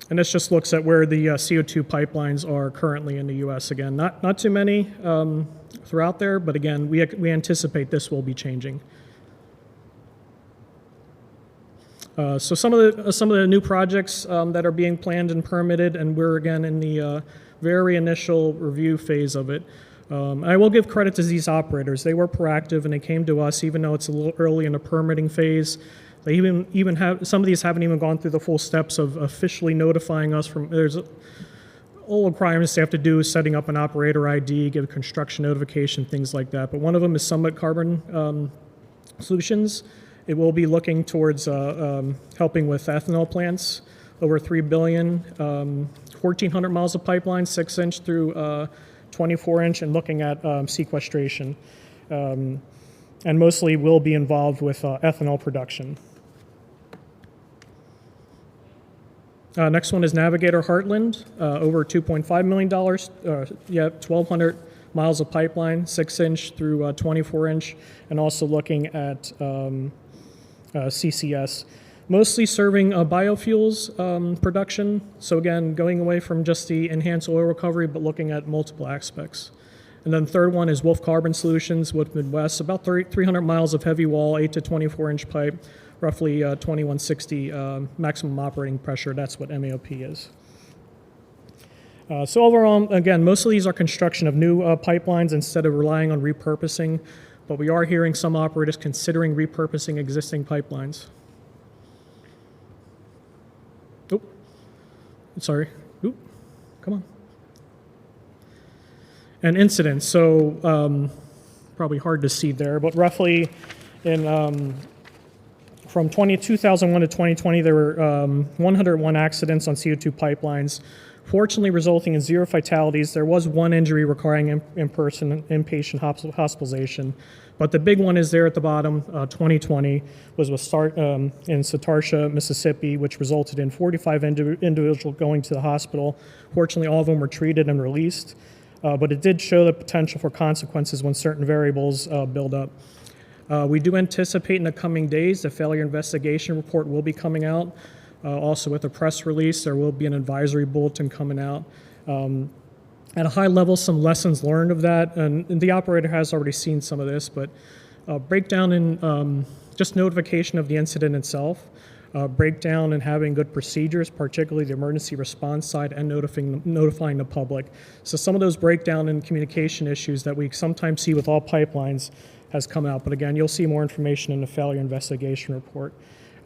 And this just looks at where the CO2 pipelines are currently in the U.S. Again, not too many throughout there, but again, we anticipate this will be changing. So some of the new projects that are being planned and permitted, and we're again in the very initial review phase of it. I will give credit to these operators. They were proactive and they came to us, even though it's a little early in the permitting phase. They even have, some of these haven't even gone through the full steps of officially notifying us from, there's all requirements they have to do, setting up an operator ID, give construction notification, things like that. But one of them is Summit Carbon Solutions. It will be looking towards helping with ethanol plants, over 3 billion, 1,400 miles of pipeline, 6-inch through 24-inch, and looking at sequestration. And mostly will be involved with ethanol production. Next one is Navigator Heartland, over $2.5 million, 1,200 miles of pipeline, 6-inch through 24-inch, and also looking at CCS. Mostly serving biofuels production. So again, going away from just the enhanced oil recovery, but looking at multiple aspects. And then the third one is Wolf Carbon Solutions with Midwest, about 300 miles of heavy wall, 8 to 24-inch pipe, roughly 2160 maximum operating pressure. That's what MAOP is. So overall, again, most of these are construction of new pipelines instead of relying on repurposing, but we are hearing some operators considering repurposing existing pipelines. Oop, sorry, oop, come on. And incidents, so probably hard to see there, but roughly in from 2001 to 2020, there were 101 accidents on CO2 pipelines, fortunately resulting in 0 fatalities. There was 1 injury requiring inpatient hospitalization, but the big one is there at the bottom. 2020 was with in Satarsha, Mississippi, which resulted in 45 individuals going to the hospital. Fortunately, all of them were treated and released, but it did show the potential for consequences when certain variables build up. We do anticipate in the coming days the failure investigation report will be coming out. Also with a press release, there will be an advisory bulletin coming out. At a high level, some lessons learned of that, and the operator has already seen some of this, but breakdown in just notification of the incident itself, breakdown and having good procedures, particularly the emergency response side, and notifying the public. So some of those breakdown and communication issues that we sometimes see with all pipelines has come out. But again, you'll see more information in the failure investigation report.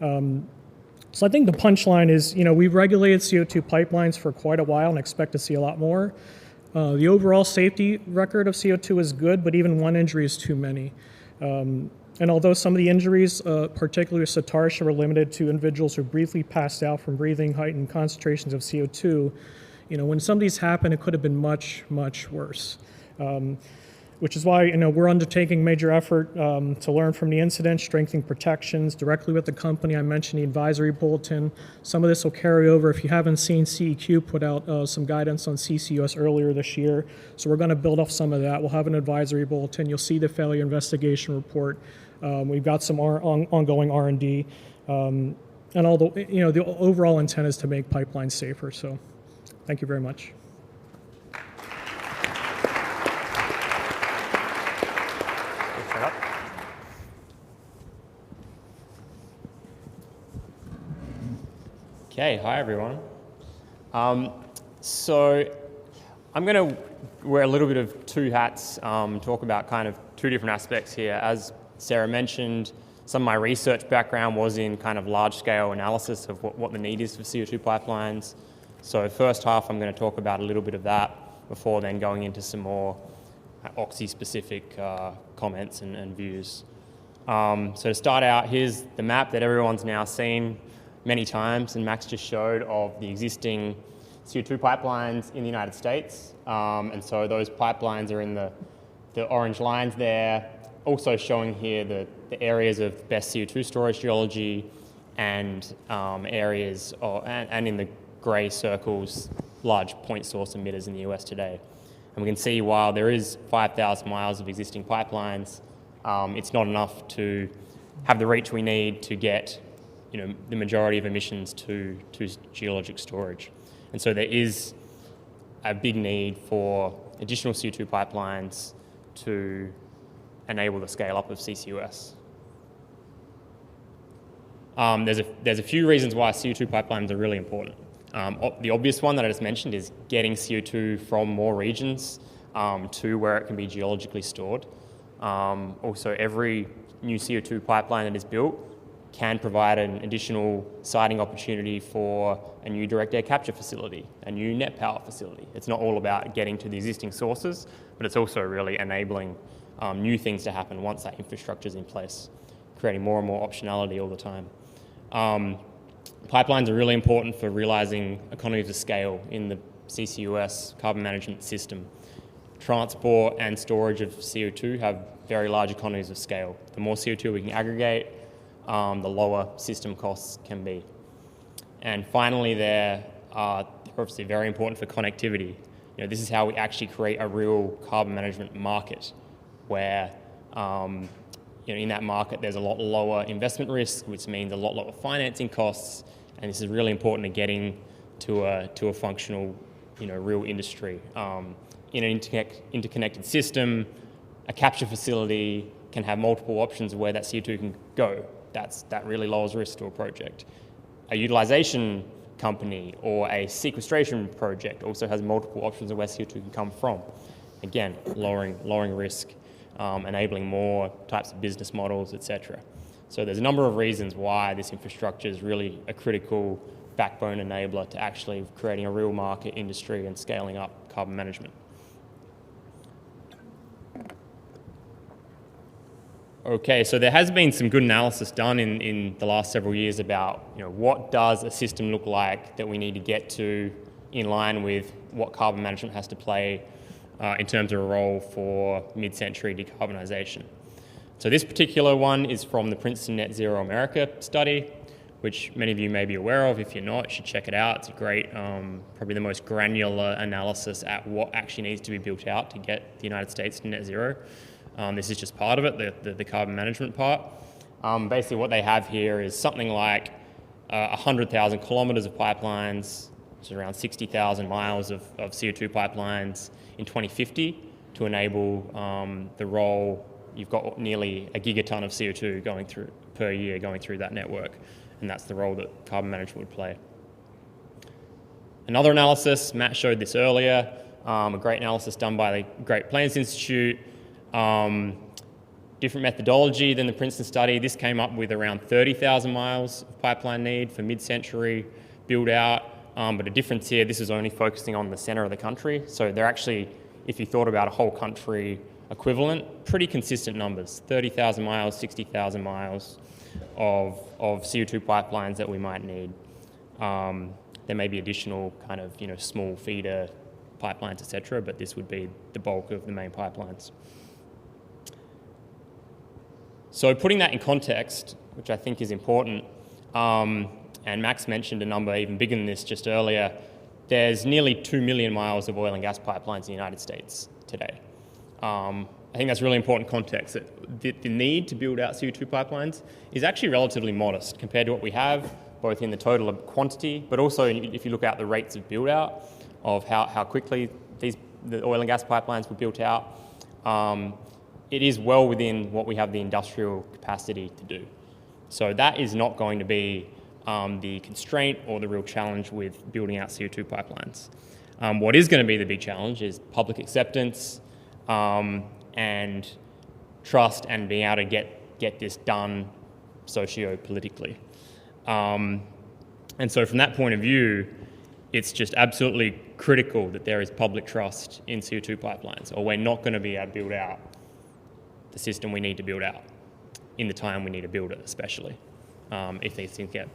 So I think the punchline is, we've regulated CO2 pipelines for quite a while and expect to see a lot more. The overall safety record of CO2 is good, but even one injury is too many. And although some of the injuries, particularly with Satarsha, were limited to individuals who briefly passed out from breathing heightened concentrations of CO2, when some of these happen, it could have been much, much worse. Which is why we're undertaking major effort to learn from the incident, strengthening protections directly with the company. I mentioned the advisory bulletin. Some of this will carry over. If you haven't seen, CEQ put out some guidance on CCUS earlier this year. So we're going to build off some of that. We'll have an advisory bulletin. You'll see the failure investigation report. We've got some ongoing R&D. And all the overall intent is to make pipelines safer. So thank you very much. Okay, hi everyone. So I'm going to wear a little bit of two hats, talk about kind of two different aspects here. As Sarah mentioned, some of my research background was in kind of large-scale analysis of what the need is for CO2 pipelines. So first half, I'm going to talk about a little bit of that before then going into some more Oxy-specific comments and views. So to start out, here's the map that everyone's now seen many times, and Max just showed, of the existing CO2 pipelines in the United States. And so those pipelines are in the orange lines there, also showing here the areas of best CO2 storage geology and areas, and in the grey circles, large point source emitters in the US today. And we can see while there is 5,000 miles of existing pipelines, it's not enough to have the reach we need to get the majority of emissions to geologic storage. And so there is a big need for additional CO2 pipelines to enable the scale up of CCUS. There's a few reasons why CO2 pipelines are really important. The obvious one that I just mentioned is getting CO2 from more regions to where it can be geologically stored. Also, every new CO2 pipeline that is built can provide an additional siting opportunity for a new direct air capture facility, a new net power facility. It's not all about getting to the existing sources, but it's also really enabling new things to happen once that infrastructure is in place, creating more and more optionality all the time. Pipelines are really important for realizing economies of scale in the CCUS carbon management system. Transport and storage of CO2 have very large economies of scale. The more CO2 we can aggregate, the lower system costs can be. And finally, they're obviously very important for connectivity. This is how we actually create a real carbon management market where in that market there's a lot lower investment risk, which means a lot lower financing costs, and this is really important to getting to a functional real industry. In an interconnected system, a capture facility can have multiple options of where that CO2 can go. That really lowers risk to a project. A utilization company or a sequestration project also has multiple options of where CO2 can come from. Again, lowering risk, enabling more types of business models, etc. So there's a number of reasons why this infrastructure is really a critical backbone enabler to actually creating a real market industry and scaling up carbon management. Okay, so there has been some good analysis done in the last several years about what does a system look like that we need to get to in line with what carbon management has to play in terms of a role for mid-century decarbonisation. So this particular one is from the Princeton Net Zero America study, which many of you may be aware of. If you're not, you should check it out. It's a great, probably the most granular analysis at what actually needs to be built out to get the United States to net zero. This is just part of it, the carbon management part. Basically what they have here is something like 100,000 kilometres of pipelines, which is around 60,000 miles of CO2 pipelines in 2050 to enable the role you've got nearly a gigaton of CO2 going through per year going through that network, and that's the role that carbon management would play. Another analysis, Matt showed this earlier, a great analysis done by the Great Plains Institute, different methodology than the Princeton study. This came up with around 30,000 miles of pipeline need for mid-century build out, but a difference here, this is only focusing on the center of the country. So they're actually, if you thought about a whole country equivalent, pretty consistent numbers, 30,000 miles, 60,000 miles of CO2 pipelines that we might need. There may be additional kind of, small feeder pipelines, etc., but this would be the bulk of the main pipelines. So putting that in context, which I think is important, and Max mentioned a number even bigger than this just earlier, there's nearly 2 million miles of oil and gas pipelines in the United States today. I think that's really important context, that the need to build out CO2 pipelines is actually relatively modest compared to what we have, both in the total quantity, but also if you look at the rates of build out, of how quickly the oil and gas pipelines were built out. It is well within what we have the industrial capacity to do. So that is not going to be the constraint or the real challenge with building out CO2 pipelines. What is going to be the big challenge is public acceptance and trust and being able to get this done socio-politically. And so from that point of view, it's just absolutely critical that there is public trust in CO2 pipelines, or we're not going to be able to build out the system we need to build out in the time we need to build it, especially if these things get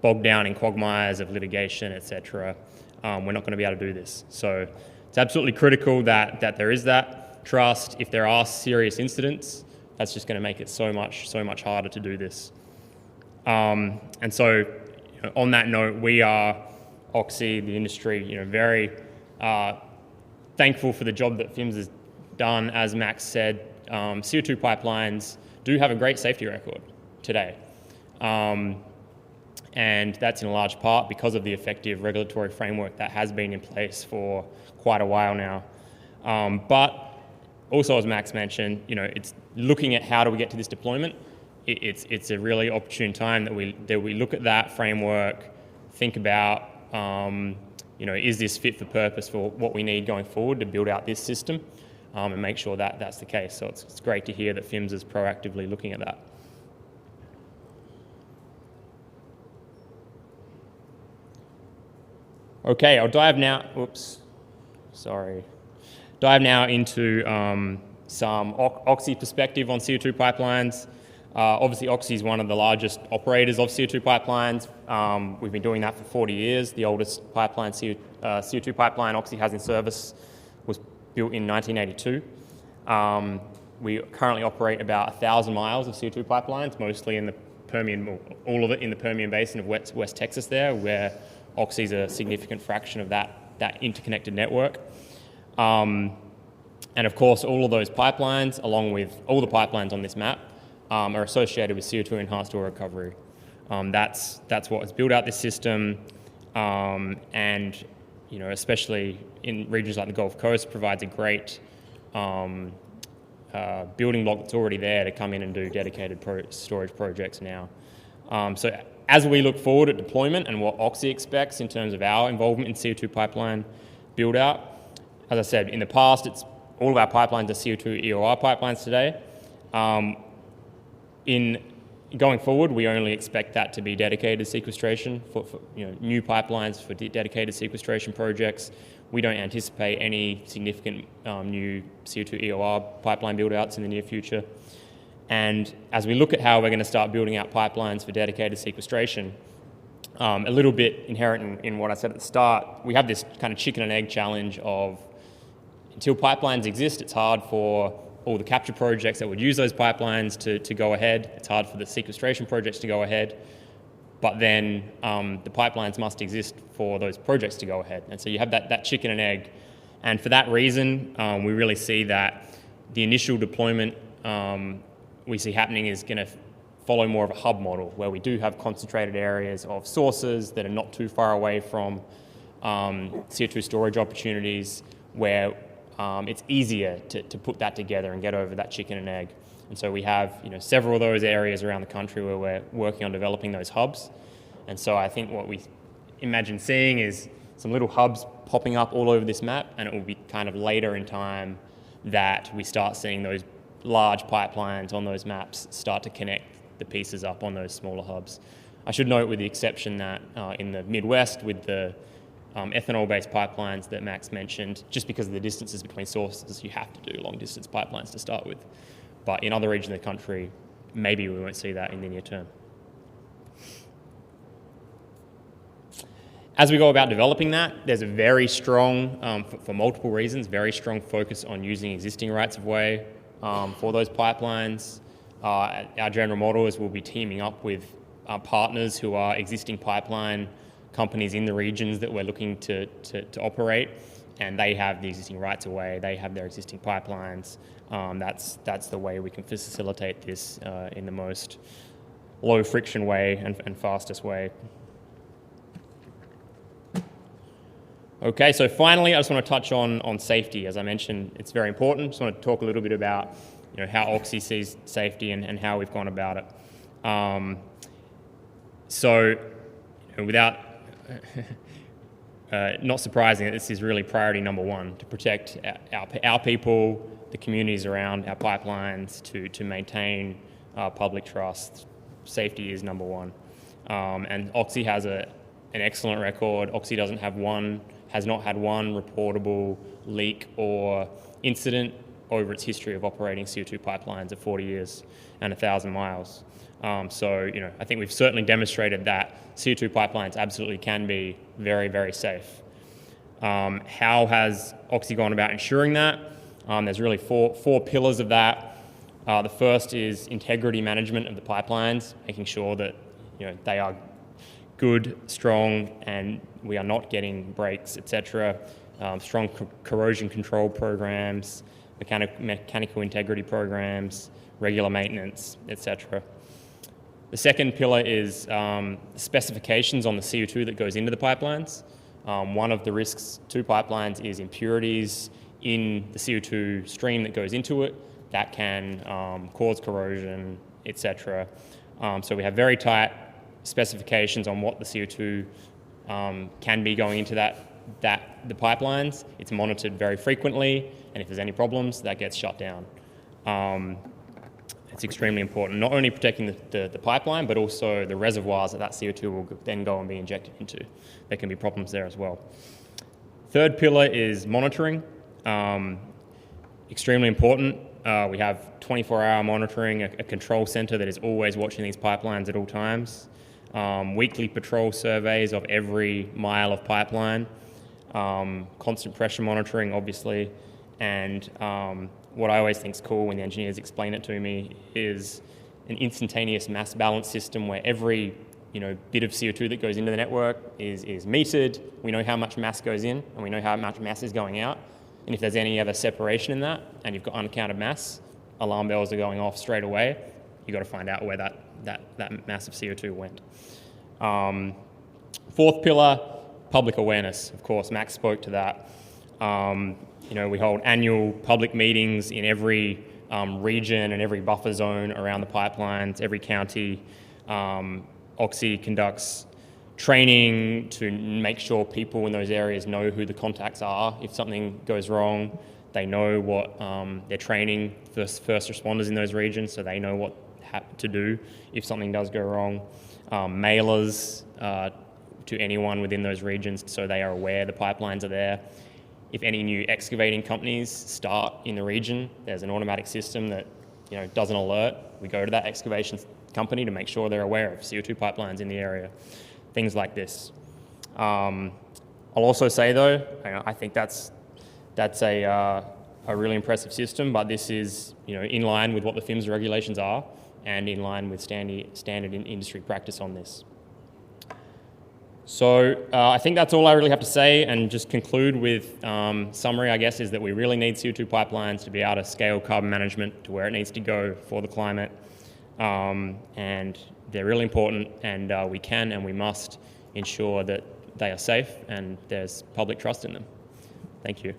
bogged down in quagmires of litigation, etc. We're not going to be able to do this. So it's absolutely critical that there is that trust. If there are serious incidents, that's just going to make it so much harder to do this. And so on that note, we are, Oxy, the industry, very thankful for the job that FIMS has done. As Max said, CO2 pipelines do have a great safety record today. And that's in a large part because of the effective regulatory framework that has been in place for quite a while now. But also, as Max mentioned, it's looking at how do we get to this deployment. It's a really opportune time that we look at that framework, think about, is this fit for purpose for what we need going forward to build out this system, and make sure that that's the case. So it's great to hear that FIMS is proactively looking at that. Okay, I'll dive now into some Oxy perspective on CO2 pipelines. Obviously, Oxy is one of the largest operators of CO2 pipelines. We've been doing that for 40 years. The oldest pipeline, CO2 pipeline Oxy has in service was built in 1982. We currently operate about 1,000 miles of CO2 pipelines, mostly in the Permian, all of it in the Permian Basin of West Texas there, where Oxy is a significant fraction of that interconnected network. And of course, all of those pipelines, along with all the pipelines on this map, are associated with CO2 enhanced oil recovery. That's what has built out this system, and especially in regions like the Gulf Coast, provides a great building block that's already there to come in and do dedicated storage projects now. So as we look forward at deployment and what Oxy expects in terms of our involvement in CO2 pipeline build out, as I said, in the past, all of our pipelines are CO2 EOR pipelines today. In going forward, we only expect that to be dedicated sequestration for new pipelines for dedicated sequestration projects. We don't anticipate any significant new CO2 EOR pipeline build-outs in the near future. And as we look at how we're going to start building out pipelines for dedicated sequestration, a little bit inherent in what I said at the start, we have this kind of chicken and egg challenge of until pipelines exist, it's hard for all the capture projects that would use those pipelines to go ahead. It's hard for the sequestration projects to go ahead. But then the pipelines must exist for those projects to go ahead. And so you have that chicken and egg. And for that reason, we really see that the initial deployment we see happening is going to follow more of a hub model, where we do have concentrated areas of sources that are not too far away from CO2 storage opportunities, where it's easier to put that together and get over that chicken and egg. And so we have several of those areas around the country where we're working on developing those hubs. And so I think what we imagine seeing is some little hubs popping up all over this map, and it will be kind of later in time that we start seeing those large pipelines on those maps start to connect the pieces up on those smaller hubs. I should note, with the exception that in the Midwest, with the ethanol-based pipelines that Max mentioned, just because of the distances between sources, you have to do long-distance pipelines to start with. But in other regions of the country, maybe we won't see that in the near term. As we go about developing that, there's a very strong, for multiple reasons, very strong focus on using existing rights-of-way for those pipelines. Our general model is we'll be teaming up with partners who are existing pipeline companies in the regions that we're looking to operate, and they have the existing rights-of-way, they have their existing pipelines. That's the way we can facilitate this in the most low-friction way and fastest way. Okay, so finally, I just want to touch on safety. As I mentioned, it's very important. Just want to talk a little bit about how Oxy sees safety and how we've gone about it. So, without not surprising, this is really priority number one, to protect our people, the communities around our pipelines, to maintain public trust. Safety is number one. And Oxy has an excellent record. Oxy has not had one reportable leak or incident over its history of operating CO2 pipelines at 40 years and 1,000 miles. So, I think we've certainly demonstrated that CO2 pipelines absolutely can be very, very safe. How has Oxy gone about ensuring that? There's really four pillars of that. The first is integrity management of the pipelines, making sure that they are good, strong, and we are not getting breaks, etc. Strong corrosion control programs, mechanical integrity programs, regular maintenance, etc. The second pillar is specifications on the CO2 that goes into the pipelines. One of the risks to pipelines is impurities in the CO2 stream that goes into it that can cause corrosion, etc. So we have very tight specifications on what the CO2 can be going into the pipelines. It's monitored very frequently, and if there's any problems, that gets shut down. It's extremely important, not only protecting the pipeline, but also the reservoirs that CO2 will then go and be injected into. There can be problems there as well. Third pillar is monitoring. Extremely important. We have 24-hour monitoring, a control center that is always watching these pipelines at all times. Weekly patrol surveys of every mile of pipeline. Constant pressure monitoring, obviously. And what I always think is cool when the engineers explain it to me is an instantaneous mass balance system where every bit of CO2 that goes into the network is metered. We know how much mass goes in, and we know how much mass is going out. And if there's any other separation in that, and you've got unaccounted mass, alarm bells are going off straight away. You've got to find out where that mass of CO2 went. Fourth pillar, public awareness. Of course, Max spoke to that. We hold annual public meetings in every region and every buffer zone around the pipelines, every county. Oxy conducts training to make sure people in those areas know who the contacts are. If something goes wrong, they know what they're training first responders in those regions, so they know what to do if something does go wrong. Mailers to anyone within those regions so they are aware the pipelines are there. If any new excavating companies start in the region, there's an automatic system that does an alert. We go to that excavation company to make sure they're aware of CO2 pipelines in the area. Things like this. I'll also say though, I think that's a really impressive system, but this is in line with what the PHMSA regulations are and in line with standard industry practice on this. So I think that's all I really have to say, and just conclude with summary, I guess, is that we really need CO2 pipelines to be able to scale carbon management to where it needs to go for the climate. And they're really important, and we can and we must ensure that they are safe and there's public trust in them. Thank you.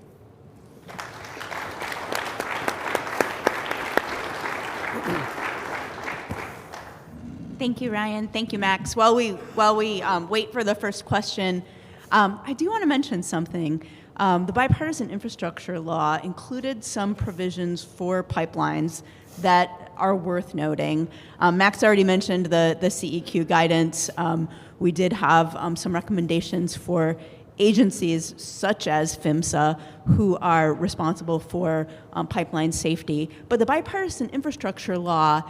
Thank you, Ryan. Thank you, Max. While we wait for the first question, I do want to mention something. The bipartisan infrastructure law included some provisions for pipelines that are worth noting. Max already mentioned the CEQ guidance. We did have some recommendations for agencies such as PHMSA who are responsible for pipeline safety. But the bipartisan infrastructure law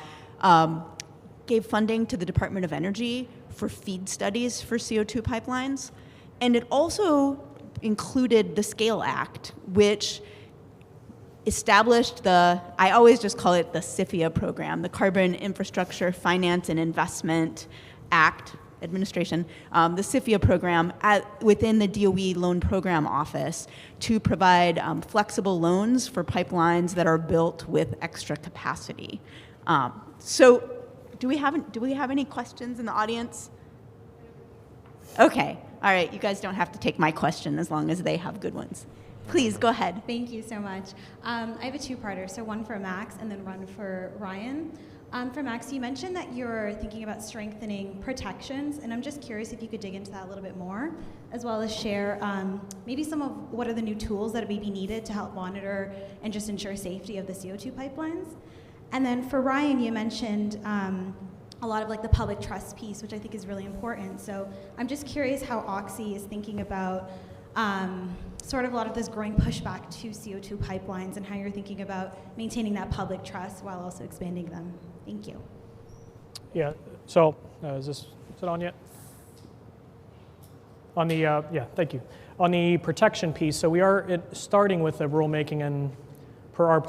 gave funding to the Department of Energy for FEED studies for CO2 pipelines. And it also included the SCALE Act, which established I always just call it the CIFIA program, the Carbon Infrastructure Finance and Investment Act Administration, the CIFIA program within the DOE Loan Program Office to provide flexible loans for pipelines that are built with extra capacity. So do we have any questions in the audience? Okay, all right, you guys don't have to take my question as long as they have good ones. Please, go ahead. Thank you so much. I have a two-parter, so one for Max and then one for Ryan. For Max, you mentioned that you're thinking about strengthening protections, and I'm just curious if you could dig into that a little bit more, as well as share maybe some of what are the new tools that may be needed to help monitor and just ensure safety of the CO2 pipelines. And then for Ryan, you mentioned a lot of like the public trust piece, which I think is really important. So I'm just curious how Oxy is thinking about sort of a lot of this growing pushback to CO2 pipelines and how you're thinking about maintaining that public trust while also expanding them. Thank you. Yeah, so is it on yet? On the, yeah, thank you. On the protection piece, so we are starting with the rulemaking, and per our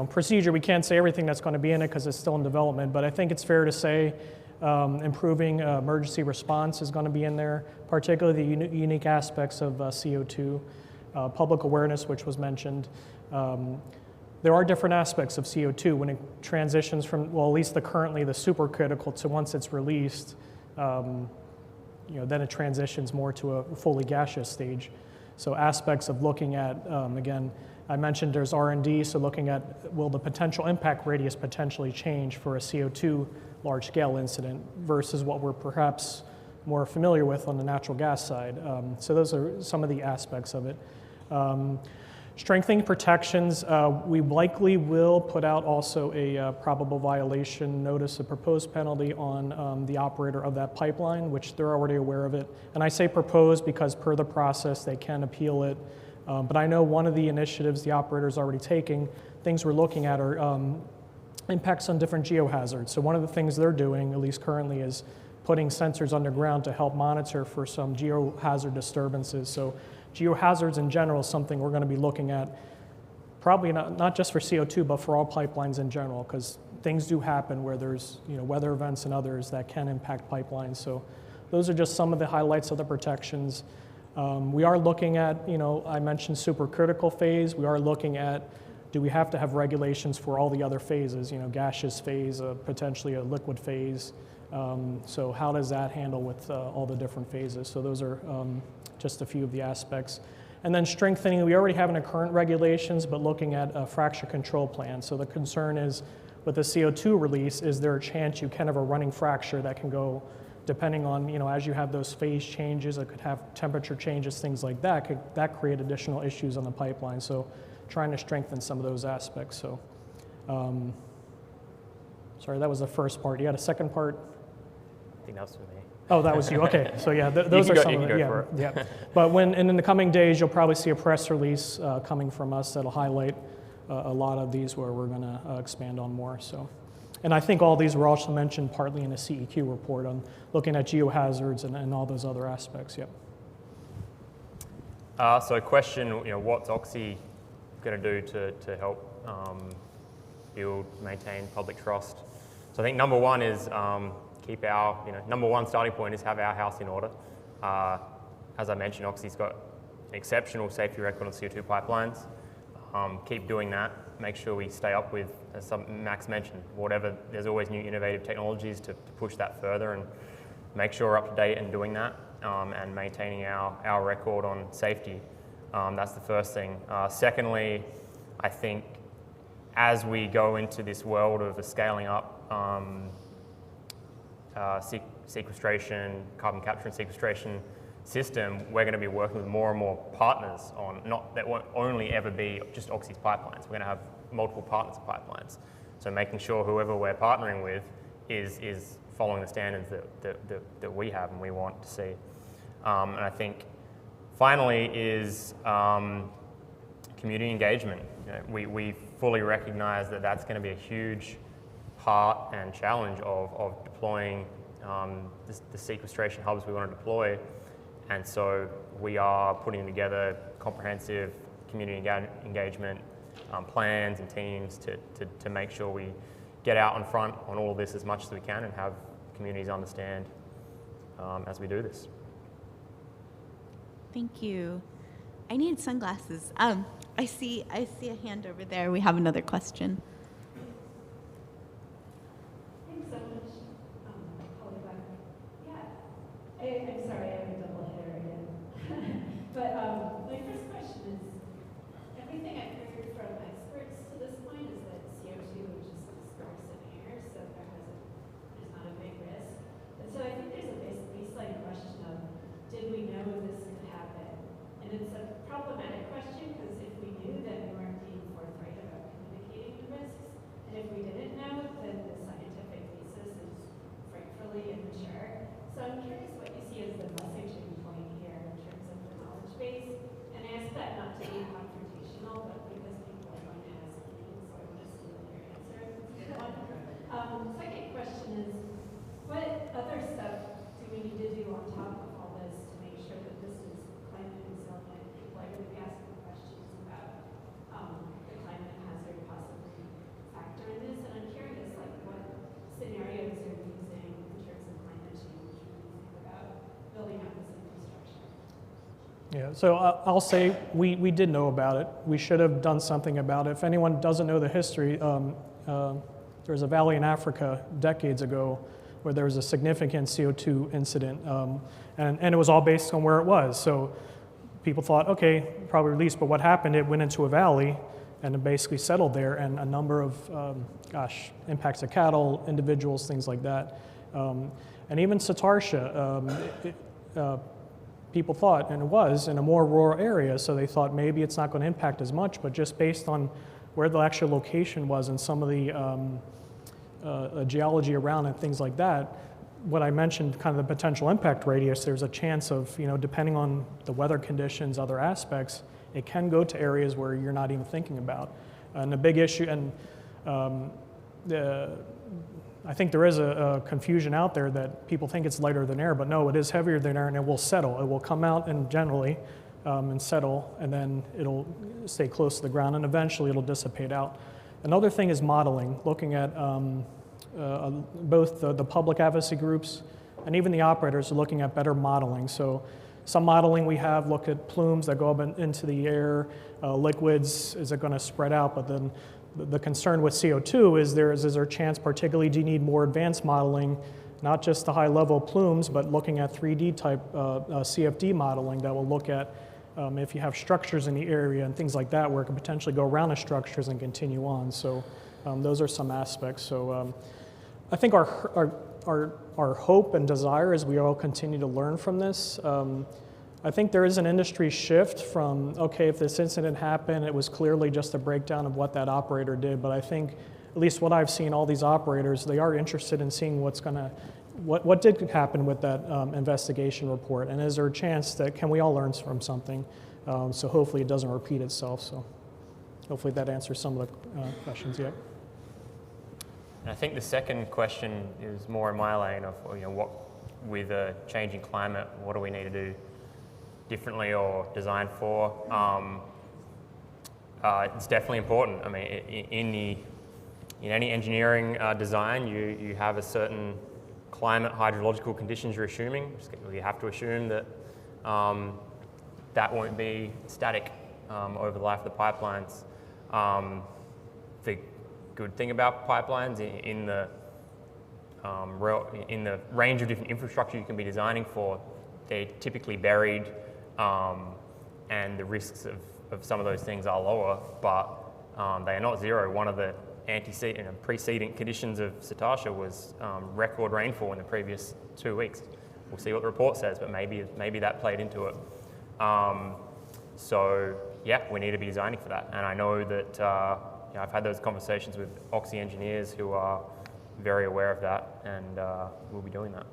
procedure, we can't say everything that's going to be in it because it's still in development, but I think it's fair to say improving emergency response is going to be in there, particularly the unique aspects of CO2, public awareness, which was mentioned. There are different aspects of CO2 when it transitions from, well, at least currently the supercritical to once it's released, then it transitions more to a fully gaseous stage. So aspects of looking at, again, I mentioned there's R&D, so looking at will the potential impact radius potentially change for a CO2 large-scale incident versus what we're perhaps more familiar with on the natural gas side. So those are some of the aspects of it. Strengthening protections, we likely will put out also a probable violation notice, a proposed penalty on the operator of that pipeline, which they're already aware of it. And I say proposed because per the process, they can appeal it. But I know one of the initiatives the operator's already taking, things we're looking at are impacts on different geohazards. So one of the things they're doing, at least currently, is putting sensors underground to help monitor for some geohazard disturbances. So geohazards in general is something we're going to be looking at, probably not just for CO2, but for all pipelines in general, because things do happen where there's weather events and others that can impact pipelines. So those are just some of the highlights of the protections. We are looking at, I mentioned supercritical phase. We are looking at, do we have to have regulations for all the other phases, gaseous phase, potentially a liquid phase. So how does that handle with all the different phases? So those are just a few of the aspects. And then strengthening, we already have in the current regulations, but looking at a fracture control plan. So the concern is with the CO2 release, is there a chance you can have a running fracture that can go, depending on, as you have those phase changes, it could have temperature changes, things like that, could that create additional issues on the pipeline. So trying to strengthen some of those aspects. So, sorry, that was the first part. You had a second part? I think that was for me. Oh, that was you. Okay, so yeah, those are some of it. Yeah. But in the coming days, you'll probably see a press release coming from us that'll highlight a lot of these where we're going to expand on more. So, and I think all these were also mentioned partly in the CEQ report on looking at geohazards and all those other aspects. Yep. So a question, what's Oxy going to do to help build, maintain public trust? So I think number one is keep our, number one starting point is have our house in order. As I mentioned, Oxy's got an exceptional safety record on CO2 pipelines. Keep doing that. Make sure we stay up with, as Max mentioned, whatever, there's always new innovative technologies to push that further and make sure we're up to date in doing that and maintaining our record on safety. That's the first thing. Secondly, I think as we go into this world of a scaling up sequestration, carbon capture and sequestration system, we're going to be working with more and more partners on, not that won't only ever be just Oxy's pipelines. We're going to have multiple partners of pipelines. So making sure whoever we're partnering with is following the standards that we have and we want to see. And I think finally is community engagement. You know, we fully recognize that that's going to be a huge part and challenge of deploying the sequestration hubs we want to deploy. And so we are putting together comprehensive community engagement plans and teams to make sure we get out in front on all of this as much as we can and have communities understand as we do this. Thank you. I need sunglasses. I see a hand over there. We have another question. Thanks so much. I'm sorry, I have a double header again. But my first question is, everything I've heard from experts to this point is that CO2 is just sparse in air, so there's not a big risk. And so I think there's a baseline question of, did we know this could happen? And it's a problematic question because if we knew, then we weren't being forthright about communicating the risks. And if we didn't know, then the scientific thesis is frightfully immature. So I'm curious what you see as the messaging point here in terms of the knowledge base. And I ask that not to be confrontational, but because people are going to ask me, so I want to steal your answer. Second question is, what other stuff do we need to do on top of all this to make sure that this is climate resilient? People are going to be asking questions about the climate hazard possibly factor in this, and I'm curious, like, what scenarios you're using in terms of climate change when you think about building out this infrastructure. Yeah, so I'll say we did know about it. We should have done something about it. If anyone doesn't know the history, there was a valley in Africa decades ago where there was a significant CO2 incident, and it was all based on where it was. So people thought, okay, probably released, but what happened, it went into a valley and it basically settled there, and a number of, impacts of cattle, individuals, things like that. And even Satarsha, people thought, and it was, in a more rural area, so they thought maybe it's not going to impact as much, but just based on where the actual location was and some of the geology around and things like that, what I mentioned, kind of the potential impact radius, there's a chance of, depending on the weather conditions, other aspects, it can go to areas where you're not even thinking about. And the big issue, and I think there is a confusion out there that people think it's lighter than air, but no, it is heavier than air, and it will settle. It will come out and generally and settle, and then it'll stay close to the ground, and eventually it'll dissipate out. Another thing is modeling, looking at both the public advocacy groups and even the operators are looking at better modeling. So some modeling we have look at plumes that go up into the air, liquids, is it going to spread out? But then the concern with CO2 is there a chance, particularly do you need more advanced modeling, not just the high level plumes, but looking at 3D type CFD modeling that will look at if you have structures in the area and things like that where it can potentially go around the structures and continue on. So those are some aspects. So I think our hope and desire as we all continue to learn from this, I think there is an industry shift from, okay, if this incident happened, it was clearly just a breakdown of what that operator did, but I think, at least what I've seen, all these operators, they are interested in seeing what did happen with that investigation report, and is there a chance that, can we all learn from something? So hopefully it doesn't repeat itself, so hopefully that answers some of the questions, yeah. And I think the second question is more in my lane of, what, with a changing climate, what do we need to do differently or design for? It's definitely important. I mean, in any engineering design, you have a certain climate hydrological conditions you're assuming. You have to assume that that won't be static over the life of the pipelines. The good thing about pipelines in the range of different infrastructure you can be designing for, they're typically buried, and the risks of some of those things are lower, but They are not zero. One of the precedent conditions of Cetacea was record rainfall in the previous 2 weeks. We'll see what the report says, but maybe that played into it. So yeah, we need to be designing for that. And I know that I've had those conversations with Oxy engineers who are very aware of that, and we'll be doing that.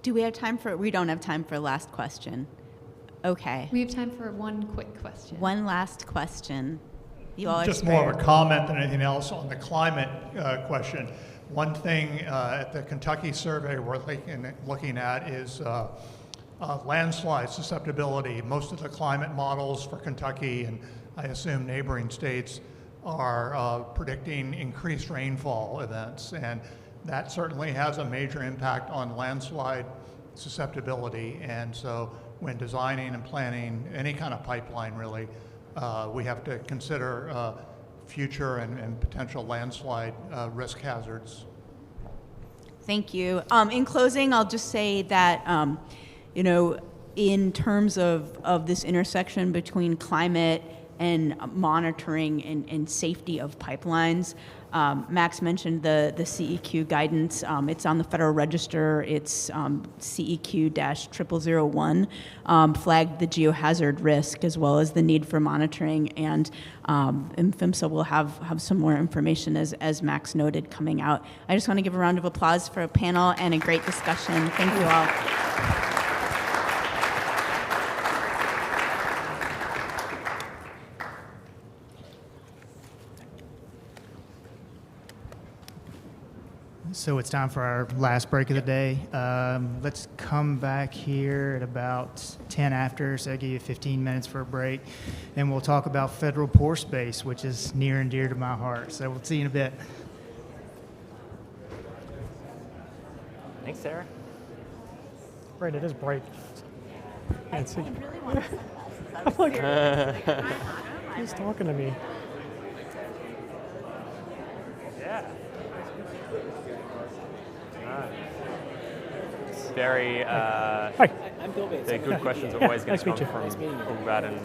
Do we have time for, we don't have time for last question. Okay. We have time for one quick question. One last question. You all are just more of a comment than anything else on the climate question. One thing at the Kentucky survey we're looking at is landslide susceptibility. Most of the climate models for Kentucky, and I assume neighboring states, are predicting increased rainfall events, and that certainly has a major impact on landslide susceptibility. And so when designing and planning any kind of pipeline, really, we have to consider future and potential landslide risk hazards. Thank you. In closing, I'll just say that, in terms of this intersection between climate and monitoring and safety of pipelines, Max mentioned the CEQ guidance. It's on the Federal Register. It's CEQ-0001, flagged the geohazard risk as well as the need for monitoring. And PHMSA will have some more information, as Max noted, coming out. I just want to give a round of applause for a panel and a great discussion. Thank you all. So it's time for our last break of the day. Let's come back here at about 10 after, so I'll give you 15 minutes for a break. And we'll talk about federal pore space, which is near and dear to my heart. So we'll see you in a bit. Thanks, Sarah. Right, it is bright. Can't see. Really want to I'm like, who's talking to me? Yeah. It's very, Hi. the good questions are always going Nice to to come meet you. from Brad and